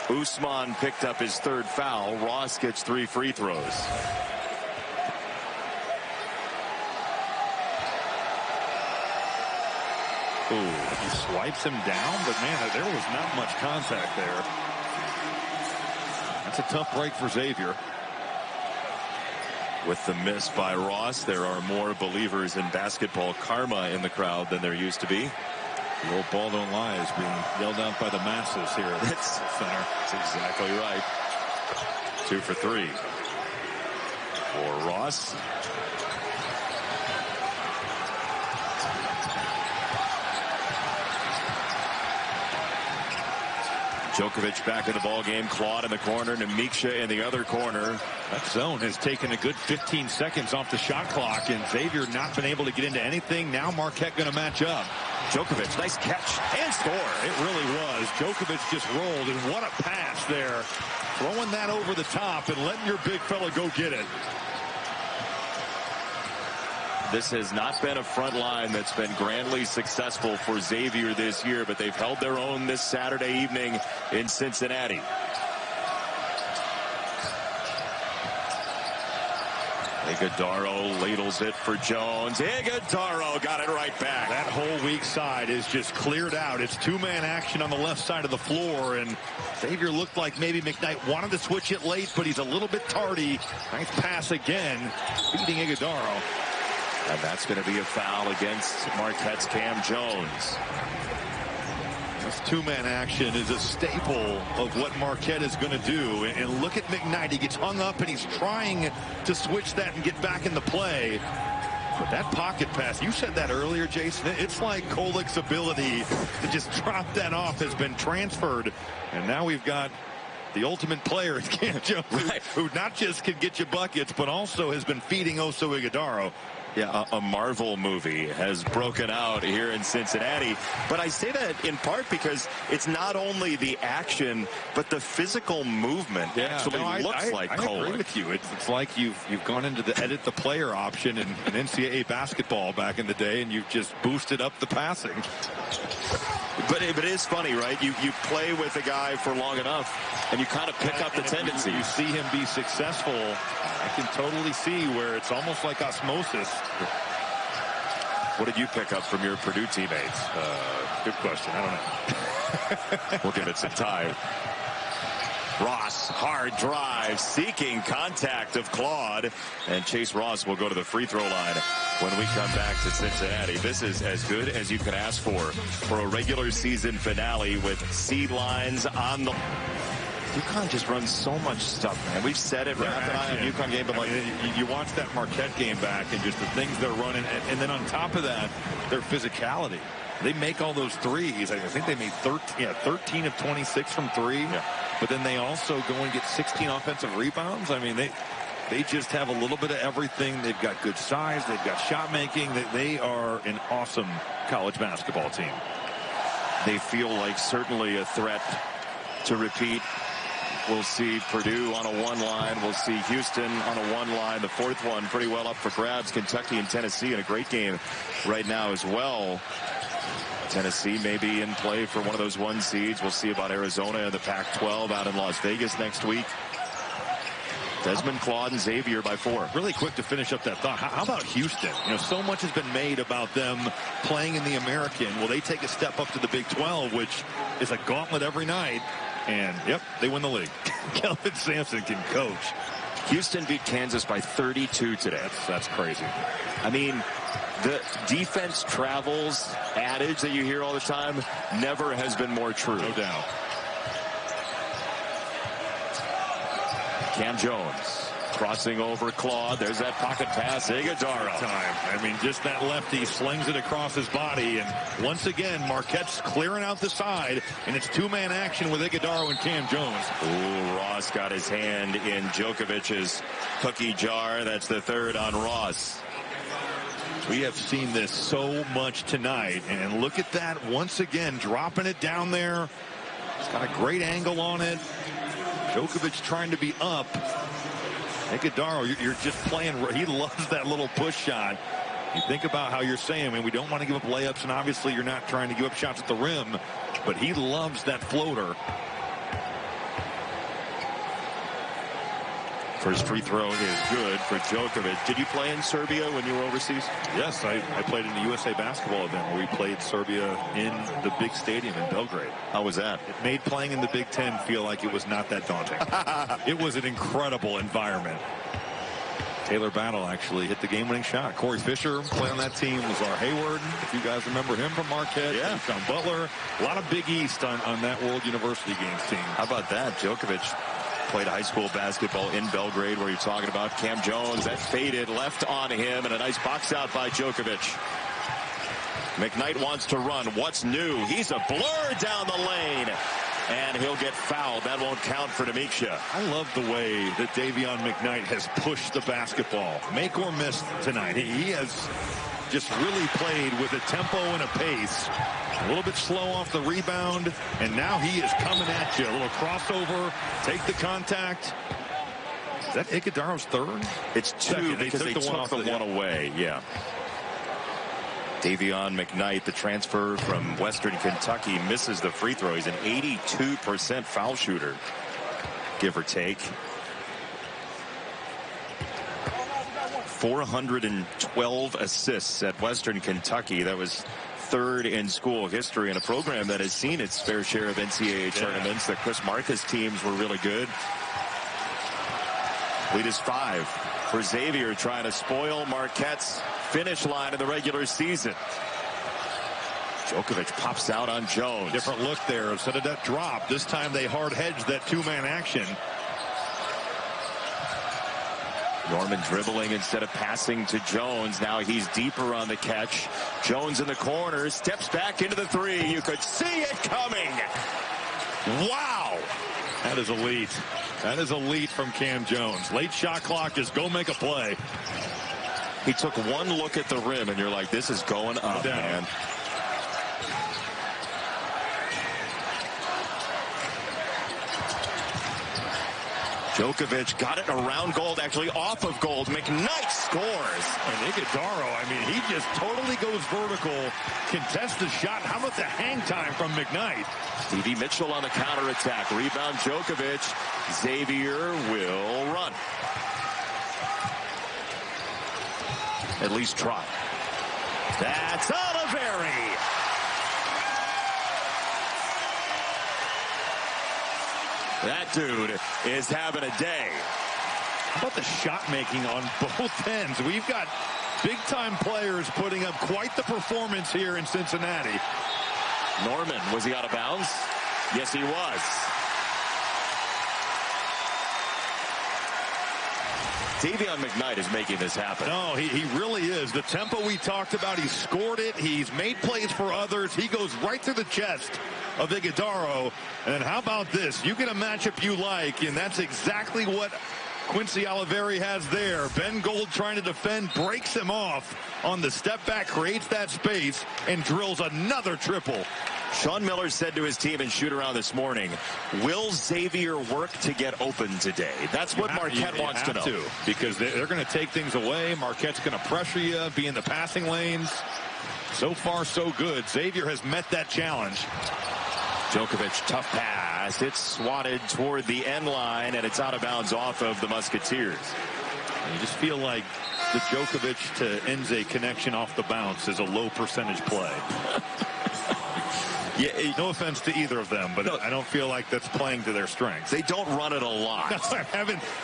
Usman picked up his third foul. Ross gets 3 free throws. Ooh, he swipes him down, but man, there was not much contact there. That's a tough break for Xavier. With the miss by Ross, there are more believers in basketball karma in the crowd than there used to be. The old ball don't lie is being yelled out by the masses here at the center. That's exactly right. 2 for 3 for Ross. Djokovic back in the ball game. Claude in the corner. Namiksha in the other corner. That zone has taken a good 15 seconds off the shot clock, and Xavier not been able to get into anything. Now Marquette going to match up. Djokovic, nice catch and score. It really was. Djokovic just rolled, and what a pass there. Throwing that over the top and letting your big fella go get it. This has not been a front line that's been grandly successful for Xavier this year, but they've held their own this Saturday evening in Cincinnati. Iguodaro ladles it for Jones. Iguodaro got it right back. That whole weak side is just cleared out. It's two-man action on the left side of the floor, and Xavier looked like maybe McKnight wanted to switch it late, but he's a little bit tardy. Nice pass again, beating Iguodaro. And that's going to be a foul against Marquette's Cam Jones. This two-man action is a staple of what Marquette is going to do. And look at McKnight. He gets hung up, and he's trying to switch that and get back in the play. But that pocket pass, you said that earlier, Jason. It's like Kolik's ability to just drop that off has been transferred. And now we've got the ultimate player, Cam Jones, right, who not just can get you buckets, but also has been feeding Oso Iguodaro. Yeah, a Marvel movie has broken out here in Cincinnati. But I say that in part because it's not only the action, but the physical movement actually looks like Kolik. I agree with you. It's like you've gone into the edit the player option in NCAA basketball back in the day, and you've just boosted up the passing. But it is funny, right? You play with a guy for long enough, and you kind of pick up the tendency. You see him be successful. I can totally see where it's almost like osmosis. What did you pick up from your Purdue teammates? Good question. I don't know. We'll give it some time. Ross, hard drive, seeking contact of Claude. And Chase Ross will go to the free throw line when we come back to Cincinnati. This is as good as you can ask for a regular season finale with seed lines on the... UConn just runs so much stuff, man. We've said it. We're not denying UConn game, but like you watch that Marquette game back and just the things they're running, and then on top of that, their physicality. They make all those threes. I think they made 13 of 26 from three. Yeah. But then they also go and get 16 offensive rebounds. I mean, they just have a little bit of everything. They've got good size. They've got shot making. They are an awesome college basketball team. They feel like certainly a threat to repeat. We'll see Purdue on a one line. We'll see Houston on a one line. The fourth one pretty well up for grabs. Kentucky and Tennessee in a great game right now as well. Tennessee may be in play for one of those one seeds. We'll see about Arizona in the Pac-12 out in Las Vegas next week. Desmond, Claude, and Xavier by 4. Really quick to finish up that thought. How about Houston? You know, so much has been made about them playing in the American. Will they take a step up to the Big 12, which is a gauntlet every night? And, yep, they win the league. Kelvin Sampson can coach. Houston beat Kansas by 32 today. That's crazy. I mean, The defense travels adage that you hear all the time never has been more true. No doubt. Cam Jones crossing over Claude. There's that pocket pass. Iguodala. I mean, just that lefty slings it across his body. And once again, Marquette's clearing out the side. And it's two-man action with Iguodala and Cam Jones. Ooh, Ross got his hand in Djokovic's cookie jar. That's the third on Ross. We have seen this so much tonight. And look at that once again, dropping it down there. It's got a great angle on it. Djokovic trying to be up. Iguodala, you're just playing. He loves that little push shot. You think about how you're saying, man, we don't want to give up layups, and obviously you're not trying to give up shots at the rim, but he loves that floater. First free throw is good for Djokovic. Did you play in Serbia when you were overseas? Yes, I played in the USA basketball event where we played Serbia in the big stadium in Belgrade. How was that? It made playing in the Big Ten feel like it was not that daunting. It was an incredible environment. Taylor Battle actually hit the game-winning shot. Corey Fisher played on that team. Lazar Hayward, if you guys remember him from Marquette. Yeah. Sean Butler. A lot of Big East on that World University Games team. How about that? Djokovic played high school basketball in Belgrade, where you're talking about Cam Jones. That faded left on him, and a nice box out by Djokovic. McKnight wants to run. What's new? He's a blur down the lane, and he'll get fouled. That won't count for Demeksha. I love the way that Davion McKnight has pushed the basketball. Make or miss tonight. He has just really played with a tempo and a pace. A little bit slow off the rebound, and now he is coming at you. A little crossover, take the contact. Is that Iguodala's third? It's two because they took the one away. Yeah. Davion McKnight, the transfer from Western Kentucky, misses the free throw. He's an 82% foul shooter, give or take. 412 assists at Western Kentucky. That was third in school history, in a program that has seen its fair share of NCAA tournaments. The Chris Marcus teams were really good. Lead is 5 for Xavier, trying to spoil Marquette's finish line in the regular season. Djokovic pops out on Jones. Different look there. Instead of that drop, this time they hard hedged that two-man action. Norman dribbling instead of passing to Jones. Now he's deeper on the catch. Jones in the corner, steps back into the three. You could see it coming. Wow. That is elite. That is elite from Cam Jones. Late shot clock, just go make a play. He took one look at the rim, and you're like, this is going up, man. Djokovic got it around Gold, actually off of Gold. McKnight scores. And Iguodala, I mean, he just totally goes vertical. Contested shot. How about the hang time from McKnight? Stevie Mitchell on the counterattack. Rebound Djokovic. Xavier will run. At least try. That's Oliveri. That dude is having a day. How about the shot making on both ends? We've got big-time players putting up quite the performance here in Cincinnati. Norman, was he out of bounds? Yes, he was. Davion McKnight is making this happen. No, he really is. The tempo we talked about, he scored it. He's made plays for others. He goes right through the chest of Iguodala. And how about this? You get a matchup you like, and that's exactly what Quincy Oliveri has there. Ben Gold trying to defend, breaks him off on the step back, creates that space, and drills another triple. Sean Miller said to his team in shoot-around this morning, will Xavier work to get open today? That's what Marquette wants to know. Because they're going to take things away. Marquette's going to pressure you, be in the passing lanes. So far, so good. Xavier has met that challenge. Djokovic, tough pass. It's swatted toward the end line, and it's out of bounds off of the Musketeers. You just feel like the Djokovic to Enze connection off the bounce is a low percentage play. Yeah, no offense to either of them, but no, I don't feel like that's playing to their strengths. They don't run it a lot. No, I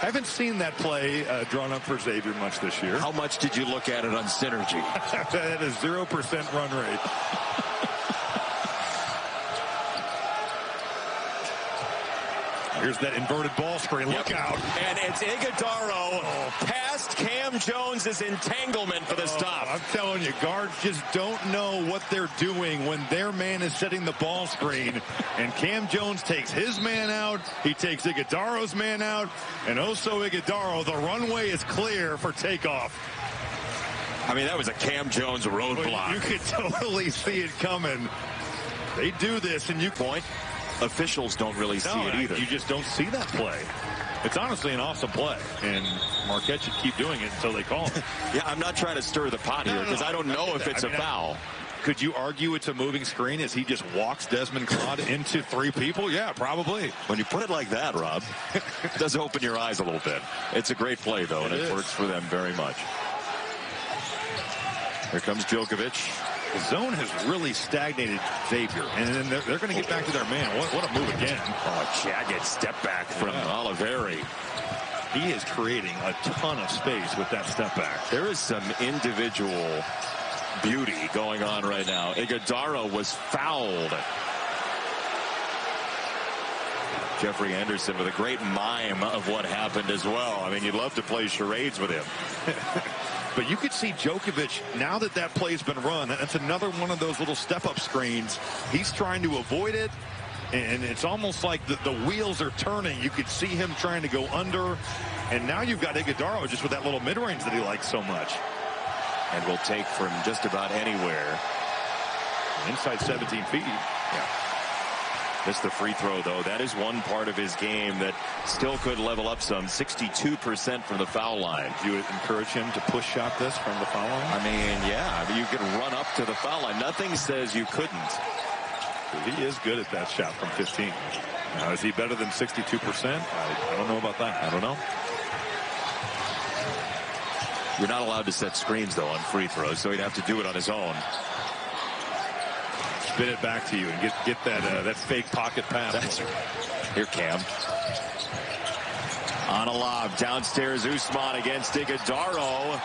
haven't seen that play drawn up for Xavier much this year. How much did you look at it on Synergy? That is 0% run rate. Here's that inverted ball screen. Look out. And it's Iguodaro past Cam Jones' entanglement for the stop. I'm telling you, guards just don't know what they're doing when their man is setting the ball screen. And Cam Jones takes his man out. He takes Iguodaro's man out. And also Iguodaro, the runway is clear for takeoff. I mean, that was a Cam Jones roadblock. You could totally see it coming. They do this, and you point. Officials don't really see it either. You just don't see that play. It's honestly an awesome play, and Marquette should keep doing it until they call it. Yeah, I'm not trying to stir the pot here because I don't know if it's a foul. Could you argue it's a moving screen as he just walks Desmond Claude into three people? Yeah, probably. When you put it like that, Rob, it does open your eyes a little bit. It's a great play, though, and it works for them very much. Here comes Djokovic. The zone has really stagnated Xavier, and then they're going to get back to their man. What a move again. Oh, jagged step back from Oliveri. He is creating a ton of space with that step back. There is some individual beauty going on right now. Iguodaro was fouled. Jeffrey Anderson with a great mime of what happened as well. I mean, you'd love to play charades with him. But you could see Djokovic, now that that play's been run, that's another one of those little step-up screens. He's trying to avoid it, and it's almost like the wheels are turning. You could see him trying to go under, and now you've got Iguodaro just with that little mid-range that he likes so much. And will take from just about anywhere. Inside 17 feet. Yeah. Missed the free throw, though. That is one part of his game that still could level up some. 62% from the foul line. You would encourage him to push shot this from the foul line? I mean, yeah. I mean, you can run up to the foul line. Nothing says you couldn't. He is good at that shot from 15. Now, is he better than 62%? I don't know about that. I don't know. You're not allowed to set screens, though, on free throws, so he'd have to do it on his own. Spin it back to you and get that fake pocket pass. That's right. Here, Cam. On a lob, downstairs, Usman against Iguodaro.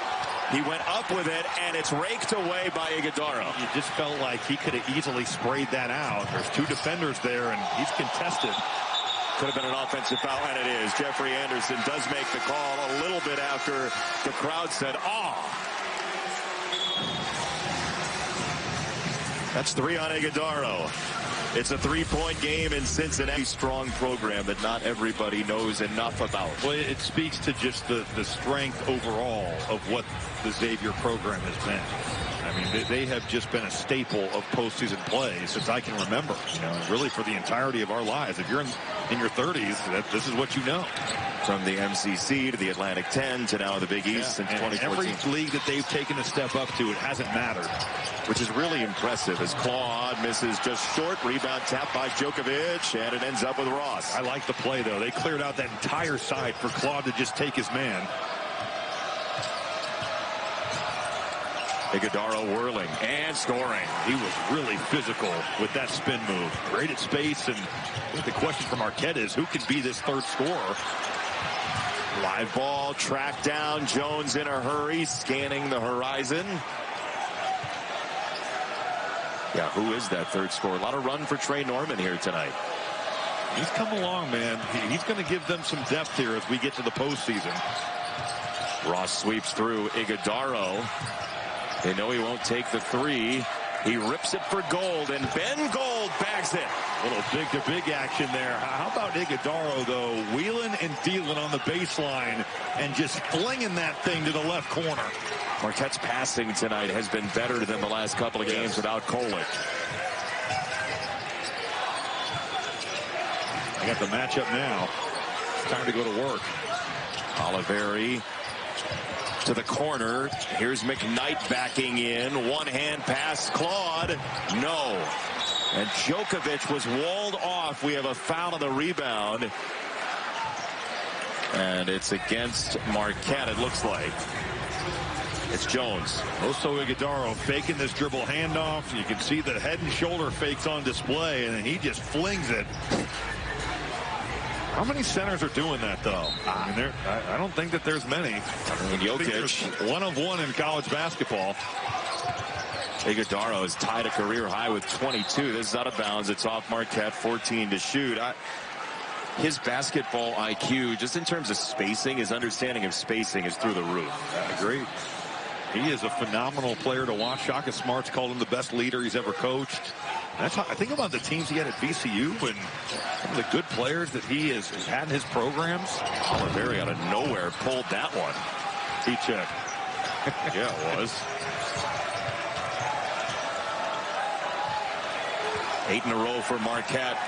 He went up with it, and it's raked away by Iguodaro. It just felt like he could have easily sprayed that out. There's two defenders there, and he's contested. Could have been an offensive foul, and it is. Jeffrey Anderson does make the call a little bit after the crowd said, "Ah." That's 3 on Iguodaro. It's a 3-point game in Cincinnati. Strong program that not everybody knows enough about. Well, it speaks to just the strength overall of what the Xavier program has been. I mean, they have just been a staple of postseason play since I can remember. You know, really for the entirety of our lives. If you're in your 30s, this is what you know. From the MCC to the Atlantic 10 to now the Big East since 2014. Every league that they've taken a step up to, it hasn't mattered. Which is really impressive as Claude misses just short. Rebound tapped by Djokovic, and it ends up with Ross. I like the play, though. They cleared out that entire side for Claude to just take his man. Iguodaro whirling and scoring. He was really physical with that spin move. Great at space, and the question for Marquette is, who can be this third scorer? Live ball, tracked down. Jones in a hurry, scanning the horizon. Yeah, who is that third scorer? A lot of run for Trey Norman here tonight. He's come along, man. He's going to give them some depth here as we get to the postseason. Ross sweeps through Iguodaro. They know he won't take the three. He rips it for Gold, and Ben Gold bags it. Little big-to-big action there. How about Iguodaro, though, wheeling and dealing on the baseline and just flinging that thing to the left corner. Marquette's passing tonight has been better than the last couple of games without Kolek. I got the matchup now. It's time to go to work. Oliveri to the corner. Here's McKnight backing in. One-hand pass. Claude. No. And Djokovic was walled off. We have a foul on the rebound. And it's against Marquette, it looks like. It's Jones. Oso Ighodaro faking this dribble handoff. You can see the head and shoulder fakes on display, and he just flings it. How many centers are doing that, though? I mean, I don't think that there's many. Jokic. One of one in college basketball. Ighodaro has tied a career high with 22. This is out of bounds. It's off Marquette, 14 to shoot. His basketball IQ, just in terms of spacing, his understanding of spacing is through the roof. I agree. He is a phenomenal player to watch. Shaka Smart's called him the best leader he's ever coached. That's how I think about the teams he had at VCU and some of the good players that he has had in his programs. Oliveri out of nowhere pulled that one. T-check. Yeah, it was. 8 in a row for Marquette.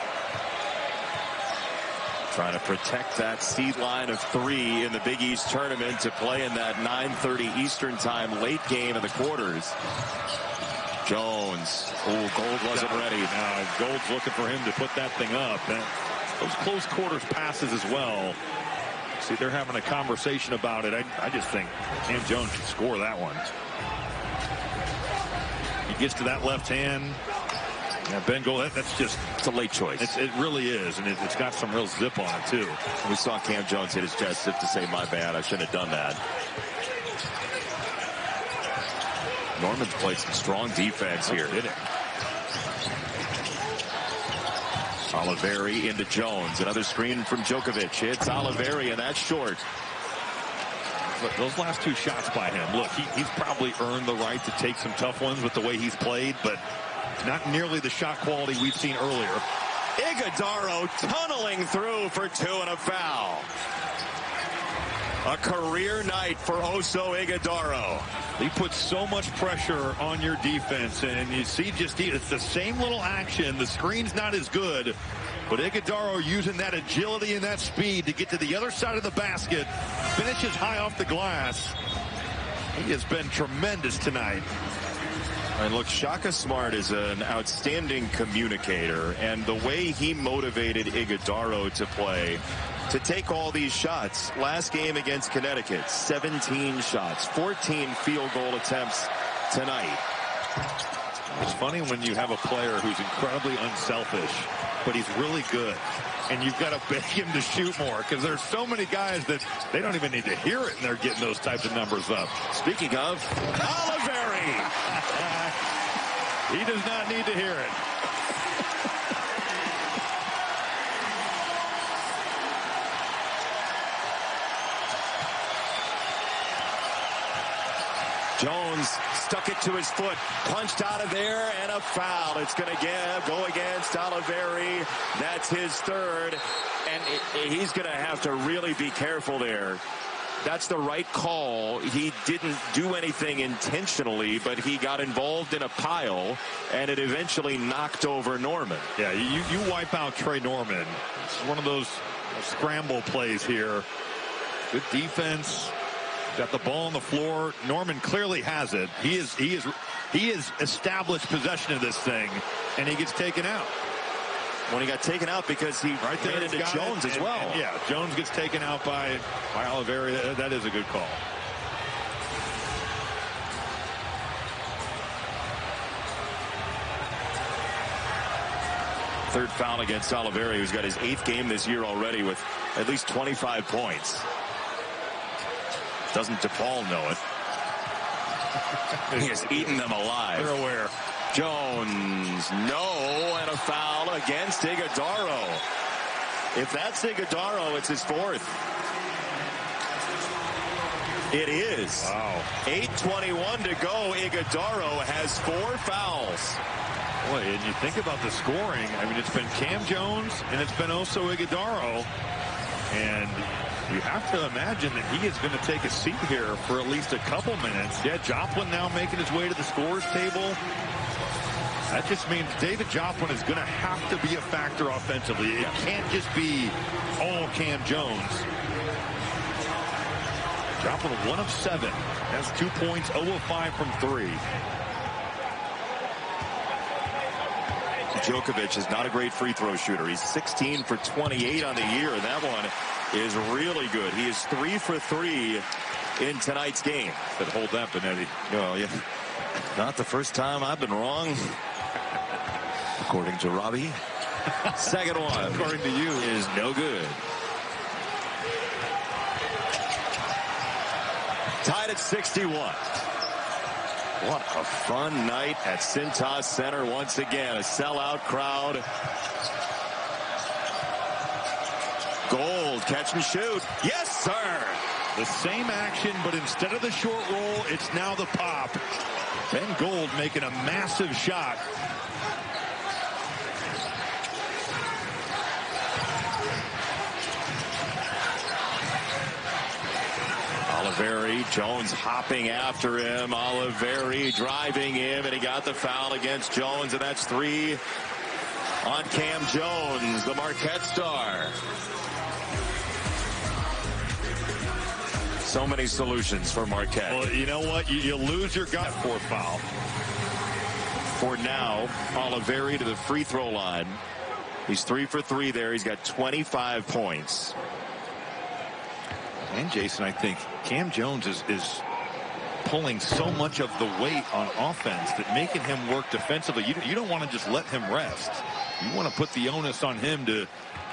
Trying to protect that seed line of 3 in the Big East tournament to play in that 9:30 Eastern time late game of the quarters. Jones. Oh, Gold wasn't ready. Gold's looking for him to put that thing up. Those close quarters passes as well. See, they're having a conversation about it. I just think Cam Jones should score that one. He gets to that left hand. Yeah, Ben Gold, that's just... It's a late choice. It really is, and it's got some real zip on it, too. We saw Cam Jones hit his chest as if to say, my bad, I shouldn't have done that. Norman's played some strong defense here. Oliveri into Jones. Another screen from Djokovic. Hits Oliveri, and that's short. Look, those last 2 shots by him, look, he's probably earned the right to take some tough ones with the way he's played, but not nearly the shot quality we've seen earlier. Ighodaro tunneling through for 2 and a foul. A career night for Oso Ighodaro. He puts so much pressure on your defense, and you see it's the same little action. The screen's not as good, but Ighodaro using that agility and that speed to get to the other side of the basket, finishes high off the glass. He has been tremendous tonight. And look, Shaka Smart is an outstanding communicator, and the way he motivated Ighodaro to play, to take all these shots. Last game against Connecticut, 17 shots, 14 field goal attempts tonight. It's funny when you have a player who's incredibly unselfish, but he's really good, and you've got to beg him to shoot more, because there's so many guys that they don't even need to hear it, and they're getting those types of numbers up. Speaking of, Oliveri. He does not need to hear it. Jones stuck it to his foot, punched out of there, and a foul. It's going to go against Oliveri. That's his 3rd, and he's going to have to really be careful there. That's the right call. He didn't do anything intentionally, but he got involved in a pile, and it eventually knocked over Norman. Yeah, you wipe out Trey Norman. It's one of those scramble plays here. Good defense. Got the ball on the floor. Norman clearly has it. He is established possession of this thing, and he gets taken out. When he got taken out because he ran into Jones as well. And yeah, Jones gets taken out by Oliveri. That is a good call. Third foul against Oliveri, who's got his 8th game this year already with at least 25 points. Doesn't DePaul know it? He has eaten them alive. They're aware. Jones, no, and a foul against Ighodaro. If that's Ighodaro, it's his 4th. It is. Wow. 8:21 to go. Ighodaro has 4 fouls. Boy, and you think about the scoring. I mean, it's been Cam Jones and it's been Oso Ighodaro. And you have to imagine that he is going to take a seat here for at least a couple minutes. Yeah, Joplin now making his way to the scorers table. That just means David Joplin is going to have to be a factor offensively. It can't just be all Cam Jones. Joplin 1 of 7. Has 2 points, 0 of 5 from 3. Djokovic is not a great free throw shooter. He's 16 for 28 on the year, and that one is really good. He is 3 for 3 in tonight's game. But hold that, Benetti. Well, yeah. Not the first time I've been wrong. According to Robbie. Second one. According to you. Is no good. Tied at 61. What a fun night at Cintas Center once again. A sellout crowd. Gold, catch and shoot. Yes, sir. The same action, but instead of the short roll, it's now the pop. Ben Gold making a massive shot. Oliveri, Jones hopping after him. Oliveri driving him, and he got the foul against Jones, and that's 3 on Cam Jones, the Marquette star. So many solutions for Marquette. Well, you know what? You lose your gut for a foul. For now, Oliveri to the free throw line. He's 3 for 3 there. He's got 25 points. And Jason, I think Cam Jones is pulling so much of the weight on offense that making him work defensively, you don't want to just let him rest. You want to put the onus on him to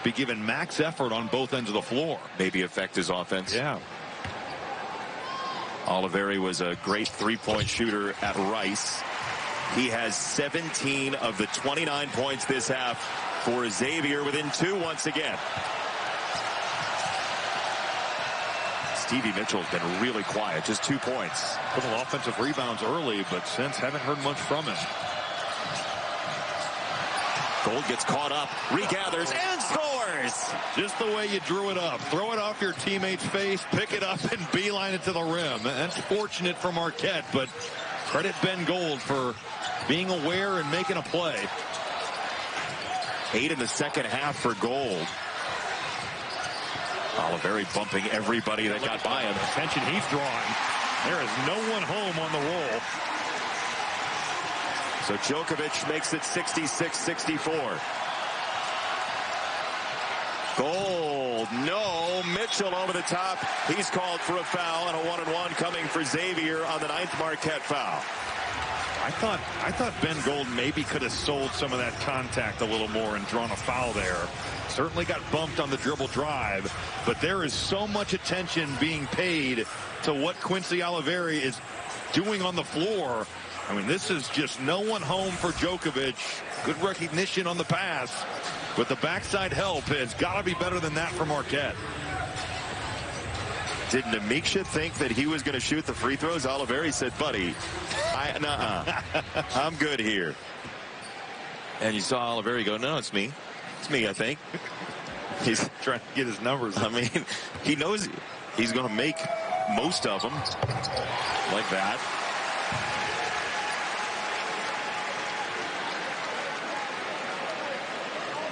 be given max effort on both ends of the floor. Maybe affect his offense. Yeah. Oliveri was a great three-point shooter at Rice. He has 17 of the 29 points this half for Xavier, within 2 once again. Stevie Mitchell's been really quiet, just 2 points. A couple offensive rebounds early, but since haven't heard much from him. Gold gets caught up, regathers, and scores! Just the way you drew it up. Throw it off your teammate's face, pick it up, and beeline it to the rim. That's fortunate for Marquette, but credit Ben Gold for being aware and making a play. 8 in the second half for Gold. Oliveri bumping everybody that got by him. Attention he's drawing. There is no one home on the roll. So Djokovic makes it 66-64. Gold, no. Mitchell over the top. He's called for a foul, and a 1-and-1 coming for Xavier on the 9th Marquette foul. I thought Ben Gold maybe could have sold some of that contact a little more and drawn a foul there. Certainly got bumped on the dribble drive, but there is so much attention being paid to what Quincy Oliveri is doing on the floor. I mean, this is just no one home for Djokovic. Good recognition on the pass, but the backside help has got to be better than that for Marquette. Did Namiksha think that he was going to shoot the free throws? Oliveri said, buddy, I'm good here. And you saw Oliveri go, no, it's me. It's me, I think. He's trying to get his numbers. I mean, he knows he's going to make most of them like that.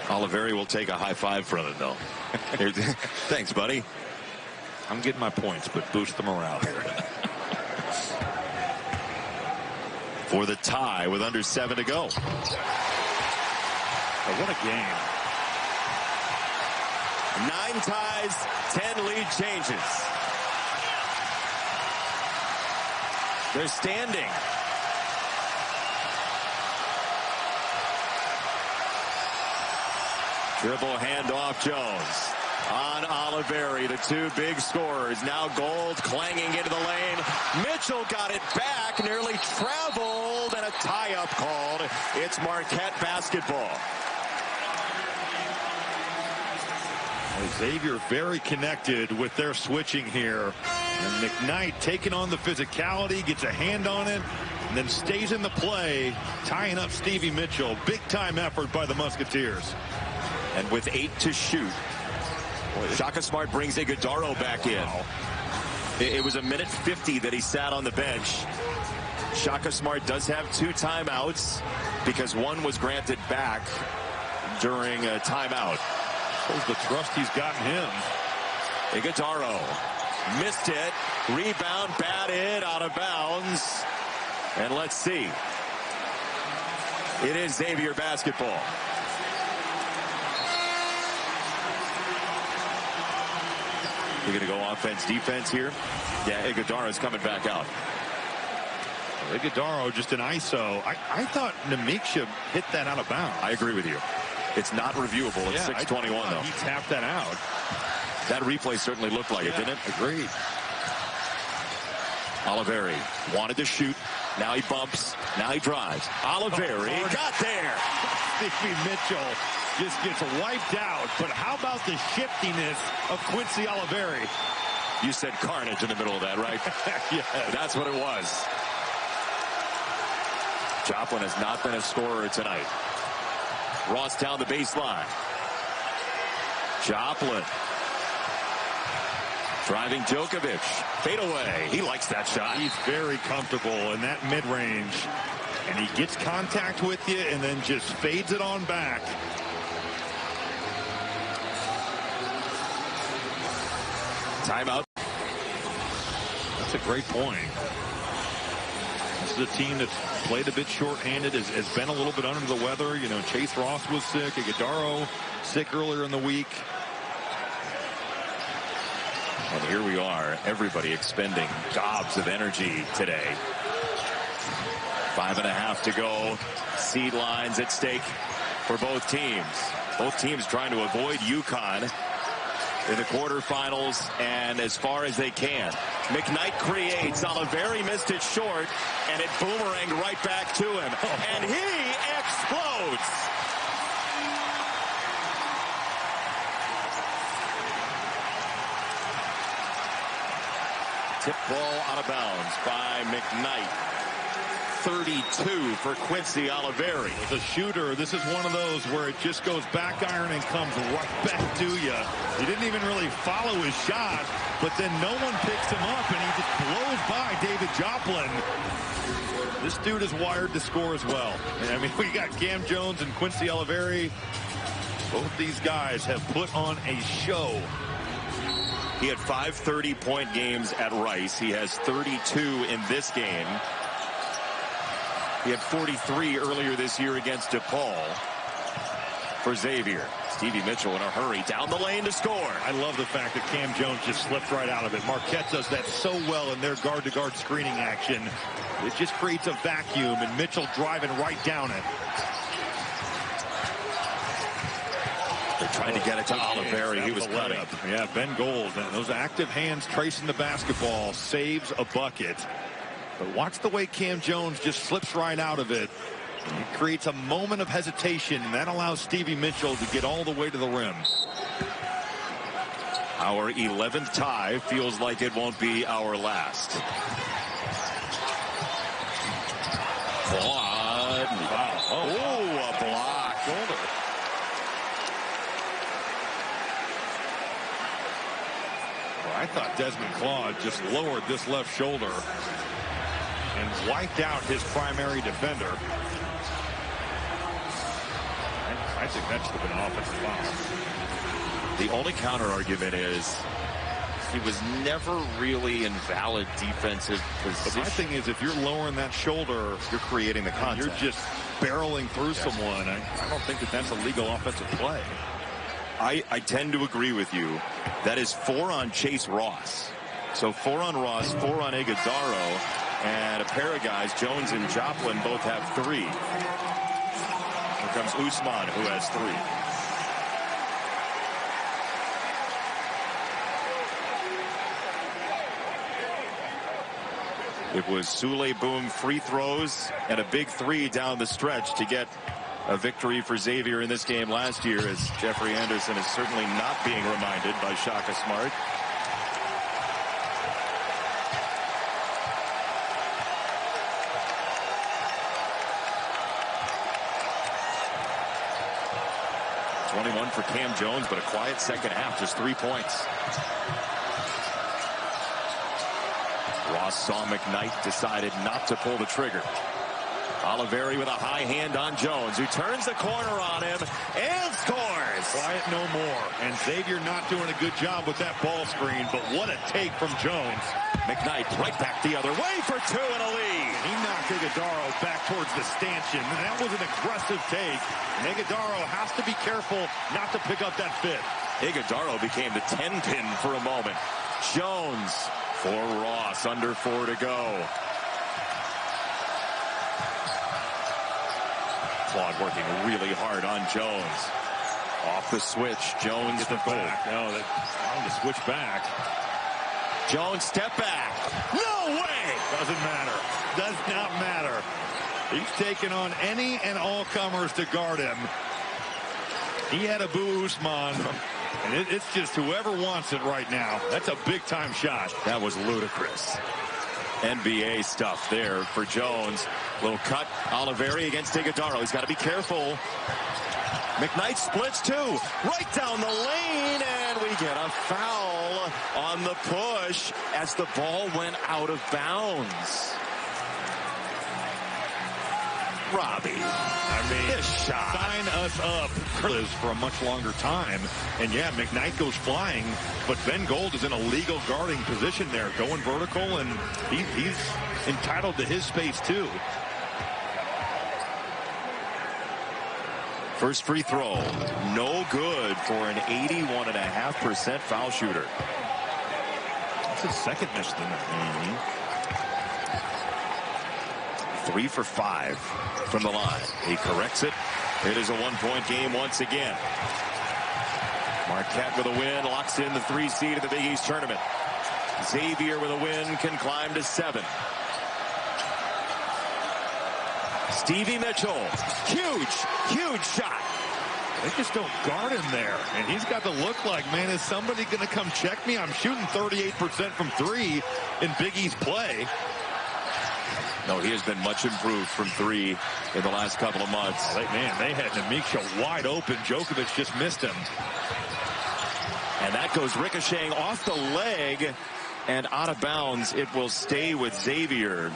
Oliveri will take a high five from it, though. Thanks, buddy. I'm getting my points, but boost the morale here. For the tie with under 7 to go. Oh, what a game. 9 ties, 10 lead changes. They're standing. Dribble handoff Jones. On Oliveri, the 2 big scorers. Now Gold clanging into the lane. Mitchell got it back, nearly traveled, and a tie-up called. It's Marquette basketball. Xavier very connected with their switching here. And McKnight taking on the physicality, gets a hand on it, and then stays in the play, tying up Stevie Mitchell. Big-time effort by the Musketeers. And with 8 to shoot, Shaka Smart brings Iguodaro back in. It was 1:50 that he sat on the bench. Shaka Smart does have 2 timeouts because one was granted back during a timeout. Shows the trust he's gotten him. Iguodaro missed it. Rebound, batted, out of bounds. And let's see. It is Xavier basketball. You're going to go offense, defense here. Yeah, Iguodala's coming back out. Iguodala just an ISO. I thought Nemiksha hit that out of bounds. I agree with you. It's not reviewable. It's 6:21 though. He tapped that out. That replay certainly looked like it, didn't it? Agreed. Oliveri wanted to shoot. Now he bumps. Now he drives. Oliveri got there. Stevie Mitchell just gets wiped out. But how about the shiftiness of Quincy Oliveri? You said carnage in the middle of that, right? Yeah. That's what it was. Joplin has not been a scorer tonight. Ross down the baseline. Joplin. Driving Djokovic. Fade away. He likes that shot. He's very comfortable in that mid-range. And he gets contact with you and then just fades it on back. Timeout. That's a great point. This is a team that's played a bit shorthanded, has been a little bit under the weather. You know, Chase Ross was sick. Iguodala sick earlier in the week. And here we are, everybody expending gobs of energy today. 5.5 to go. Seed lines at stake for both teams. Both teams trying to avoid UConn in the quarterfinals and as far as they can. McKnight creates. Oliveri missed it short, and it boomeranged right back to him. And he explodes. Tip ball out of bounds by McKnight. 32 for Quincy Oliveri. As a shooter, this is one of those where it just goes back iron and comes right back to you. He didn't even really follow his shot, but then no one picks him up, and he just blows by David Joplin. This dude is wired to score as well. And, I mean, we got Cam Jones and Quincy Oliveri. Both these guys have put on a show. He had 5 30-point games at Rice. He has 32 in this game. He had 43 earlier this year against DePaul. For Xavier, Stevie Mitchell in a hurry down the lane to score. I love the fact that Cam Jones just slipped right out of it. Marquette does that so well in their guard-to-guard screening action. It just creates a vacuum, and Mitchell driving right down it. They're trying to get it to Oliveri. He was cutting. Yeah, Ben Gold. Those active hands tracing the basketball saves a bucket. But watch the way Cam Jones just slips right out of it. It creates a moment of hesitation, and that allows Stevie Mitchell to get all the way to the rim. Our 11th tie feels like it won't be our last. Claude. Wow. Oh, a block. Shoulder. Well, I thought Desmond Claude just lowered this left shoulder and wiped out his primary defender. I think that should have been an offensive foul. The only counter argument is he was never really in valid defensive position. But my thing is, if you're lowering that shoulder, you're creating the contact. You're just barreling through someone. I don't think that that's a legal offensive play. I tend to agree with you. That is 4 on Chase Ross. So 4 on Ross, 4 on Iguodala. And a pair of guys, Jones and Joplin, both have 3. Here comes Usman, who has 3. It was Sule Boom free throws and a big 3 down the stretch to get a victory for Xavier in this game last year, as Jeffrey Anderson is certainly not being reminded by Shaka Smart. For Cam Jones, but a quiet second half, just 3 points. Ross saw McKnight, decided not to pull the trigger. Oliveri with a high hand on Jones, who turns the corner on him and scores. Quiet no more. And Xavier not doing a good job with that ball screen, but what a take from Jones. McKnight right back the other way for 2 and a lead. He knocked Iguodala back towards the stanchion. That was an aggressive take. Iguodala has to be careful not to pick up that 5th. Iguodaro became the 10-pin for a moment. Jones for Ross, under 4 to go. Claude working really hard on Jones. Off the switch, Jones the back. No, the switch back. Jones step back. No way! Doesn't matter. Does not matter. He's taking on any and all comers to guard him. He had Abu Usman, and it's just whoever wants it right now. That's a big-time shot. That was ludicrous. NBA stuff there for Jones. Little cut. Oliveri against Iguodaro. He's got to be careful. McKnight splits two. Right down the lane, and we get a foul on the push as the ball went out of bounds. Robbie, I mean, this shot. Sign us up for a much longer time. And yeah, McKnight goes flying, but Ben Gold is in a legal guarding position there, going vertical, and he's entitled to his space too. First free throw, no good for an 81.5% foul shooter. That's his second miss tonight. 3 for 5 from the line. He corrects it. It is a 1-point game once again. Marquette with a win, locks in the 3 seed of the Big East tournament. Xavier with a win can climb to 7. Stevie Mitchell, huge shot. They just don't guard him there, and he's got to look like, man, is somebody going to come check me? I'm shooting 38% from 3 in Big East play. No, he has been much improved from 3 in the last couple of months. They had Nemesha wide open. Djokovic just missed him. And that goes ricocheting off the leg and out of bounds. It will stay with Xavier.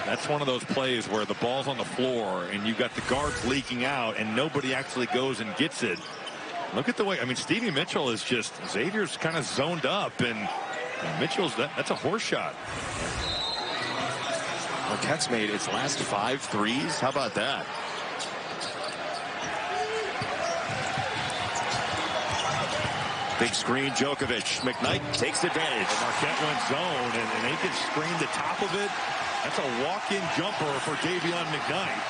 That's one of those plays where the ball's on the floor and you got the guards leaking out and nobody actually goes and gets it. Look at the way, I mean, Stevie Mitchell is just, Xavier's kind of zoned up, and Mitchell's, that's a horse shot. Marquette's made its last 5 threes. How about that? Big screen, Djokovic. McKnight takes advantage. Marquette went zone, and they can screen the top of it. That's a walk-in jumper for Davion McKnight.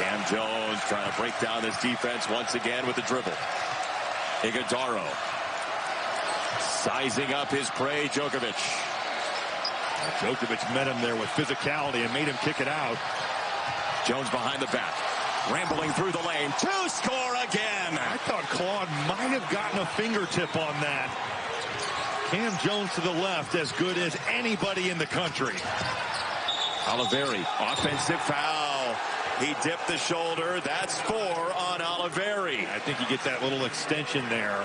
Cam Jones trying to break down this defense once again with the dribble. Iguodaro sizing up his prey, Djokovic. Djokovic met him there with physicality and made him kick it out. Jones behind the back, rambling through the lane to score again. I thought Claude might have gotten a fingertip on that. Cam Jones to the left, as good as anybody in the country. Oliveri, offensive foul. He dipped the shoulder. That's 4 on Oliveri. I think you get that little extension there.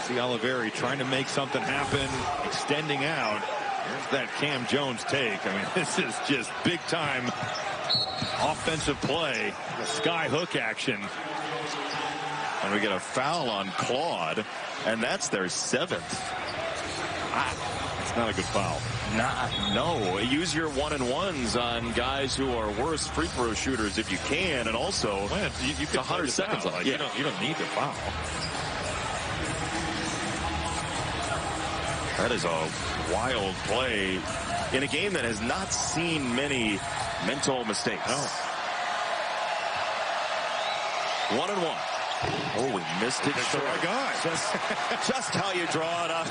See Oliveri trying to make something happen, extending out. Here's that Cam Jones take. I mean, this is just big time offensive play. The sky hook action. And we get a foul on Claude, and that's their 7th. It's not a good foul. No. Use your 1-and-1s on guys who are worse free throw shooters if you can, and also you can 100 seconds left. You don't need to foul. That is a wild play in a game that has not seen many mental mistakes. No. 1-and-1. Oh, we missed it. That's the right guy. Just how you draw it up.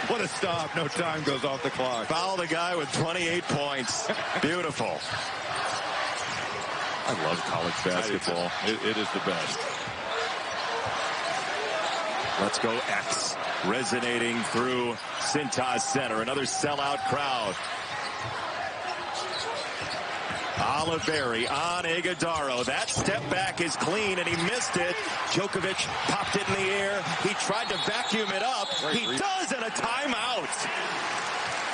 What a stop. No time goes off the clock. Foul the guy with 28 points. Beautiful. I love college basketball. It is the best. Let's go X. Resonating through Cintas Center. Another sellout crowd. Oliveri on Iguodaro. That step back is clean, and he missed it. Djokovic popped it in the air. He tried to vacuum it up. He does, and a timeout.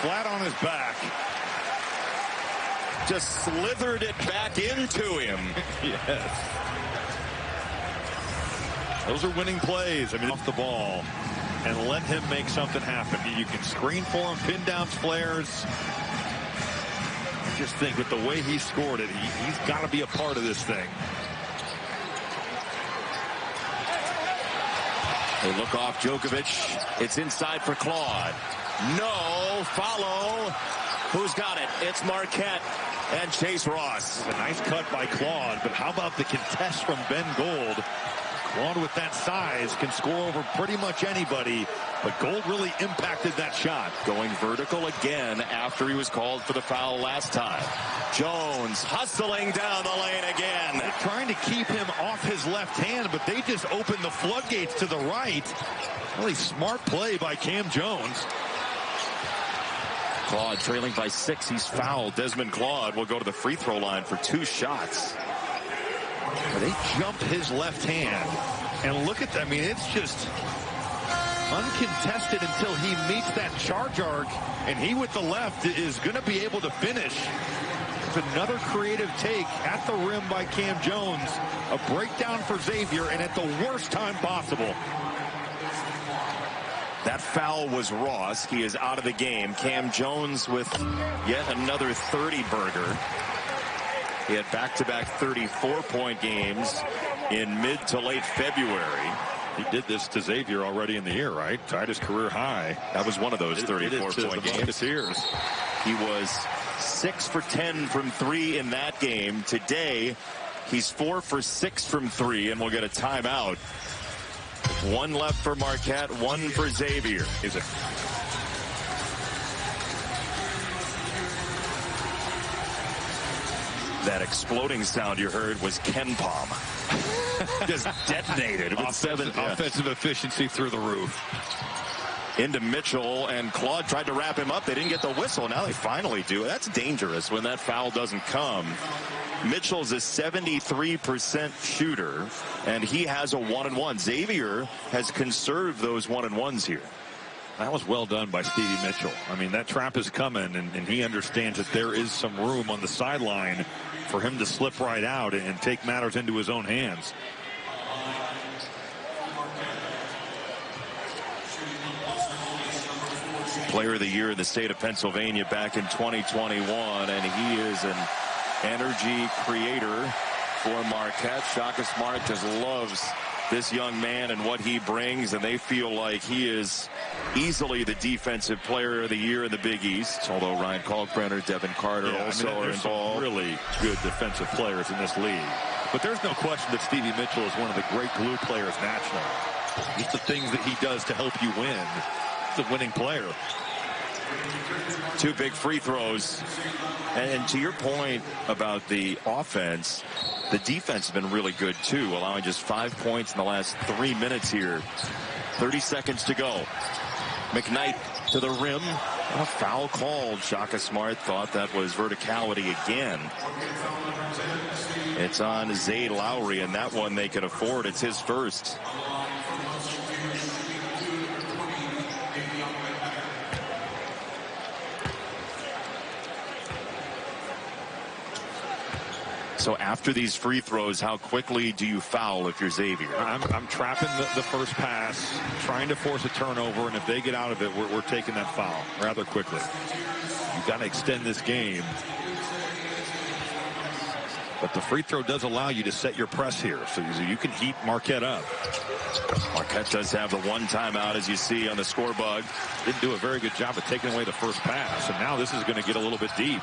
Flat on his back. Just slithered it back into him. Yes. Those are winning plays. I mean, off the ball and let him make something happen. You can screen for him, pin down flares. just think with the way he scored it, he's got to be a part of this thing. They look off Djokovic. It's inside for Claude. No, follow. Who's got it? It's Marquette and Chase Ross. A nice cut by Claude, but how about the contest from Ben Gold? Claude with that size can score over pretty much anybody, but Gold really impacted that shot. Going vertical again after he was called for the foul last time. Jones hustling down the lane again. They're trying to keep him off his left hand, but they just opened the floodgates to the right. Really smart play by Cam Jones. Claude trailing by 6. He's fouled. Desmond Claude will go to the free throw line for 2 shots. They jumped his left hand. And look at that. I mean, it's just uncontested until he meets that charge arc. And he with the left is going to be able to finish. It's another creative take at the rim by Cam Jones. A breakdown for Xavier, and at the worst time possible. That foul was Ross. He is out of the game. Cam Jones with yet another 30-burger. He had back-to-back 34-point games in mid to late February. He did this to Xavier already in the year, right? Tied his career high. That was one of those 34-point games. He was 6 for 10 from 3 in that game. Today, he's 4 for 6 from 3, and we'll get a timeout. 1 left for Marquette, 1 for Xavier. Is it? That exploding sound you heard was Ken Palm. Just detonated. Offensive efficiency through the roof. Into Mitchell, and Claude tried to wrap him up. They didn't get the whistle. Now they finally do. That's dangerous when that foul doesn't come. Mitchell's a 73% shooter, and he has a 1-and-1. Xavier has conserved those 1-and-1s here. That was well done by Stevie Mitchell. I mean, that trap is coming, and he understands that there is some room on the sideline for him to slip right out and take matters into his own hands. Player of the Year in the state of Pennsylvania back in 2021, and he is an energy creator for Marquette. Shaka Smart just loves this young man and what he brings, and they feel like he is easily the defensive player of the year in the Big East, although Ryan Kalkbrenner, Devin Carter also are involved. Really good defensive players in this league. But there's no question that Stevie Mitchell is one of the great glue players nationally. Just the things that he does to help you win. He's a winning player. 2 big free throws. And to your point about the offense, the defense has been really good too, allowing just 5 points in the last 3 minutes here. 30 seconds to go. McKnight to the rim. A foul called. Shaka Smart thought that was verticality again. It's on Zay Lowry, and that one they can afford. It's his first. So after these free throws, how quickly do you foul if you're Xavier? I'm trapping the first pass, trying to force a turnover, and if they get out of it, we're taking that foul rather quickly. You've got to extend this game. But the free throw does allow you to set your press here, so you can heat Marquette up. Marquette does have the 1 timeout, as you see on the scoreboard. Didn't do a very good job of taking away the first pass, and now this is going to get a little bit deep.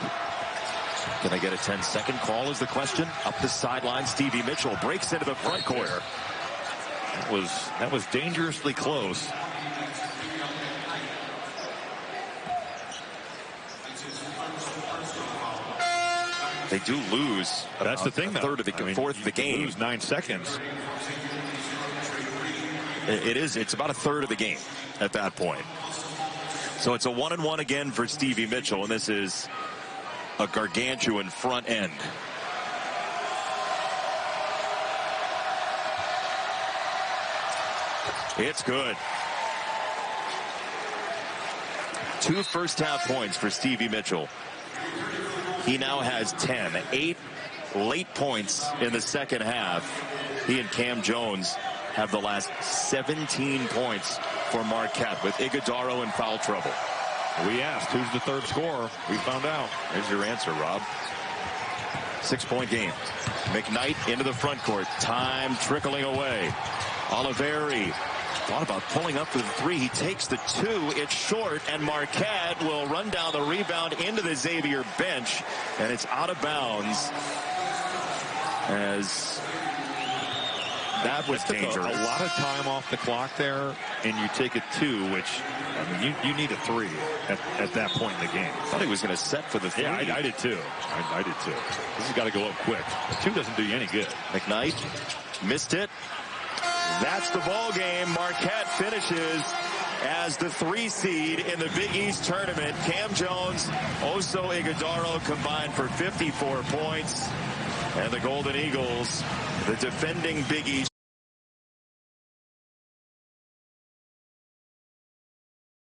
Can they get a 10-second call is the question. Up the sideline, Stevie Mitchell breaks into the front court. That was dangerously close. They do lose. That's the thing, fourth of the game. Lose 9 seconds. It's about a third of the game at that point. So it's a 1-and-1 again for Stevie Mitchell, and this is a gargantuan front end. It's good. 2 first-half points for Stevie Mitchell. He now has 10. 8 late points in the second half. He and Cam Jones have the last 17 points for Marquette with Iguodaro in foul trouble. We asked, who's the third scorer? We found out. There's your answer, Rob. 6-point game. McKnight into the front court. Time trickling away. Oliveri thought about pulling up for the three. He takes the two. It's short, and Marquette will run down the rebound into the Xavier bench, and it's out of bounds as that was dangerous. A lot of time off the clock there, and you take a two, which I mean, you need a three at that point in the game. I thought he was going to set for the three. Yeah, I did too. I did too. This has got to go up quick. A two doesn't do you any good. McKnight missed it. That's the ball game. Marquette finishes as the 3 seed in the Big East tournament. Cam Jones, Oso Ighodaro combined for 54 points. And the Golden Eagles, the defending Big East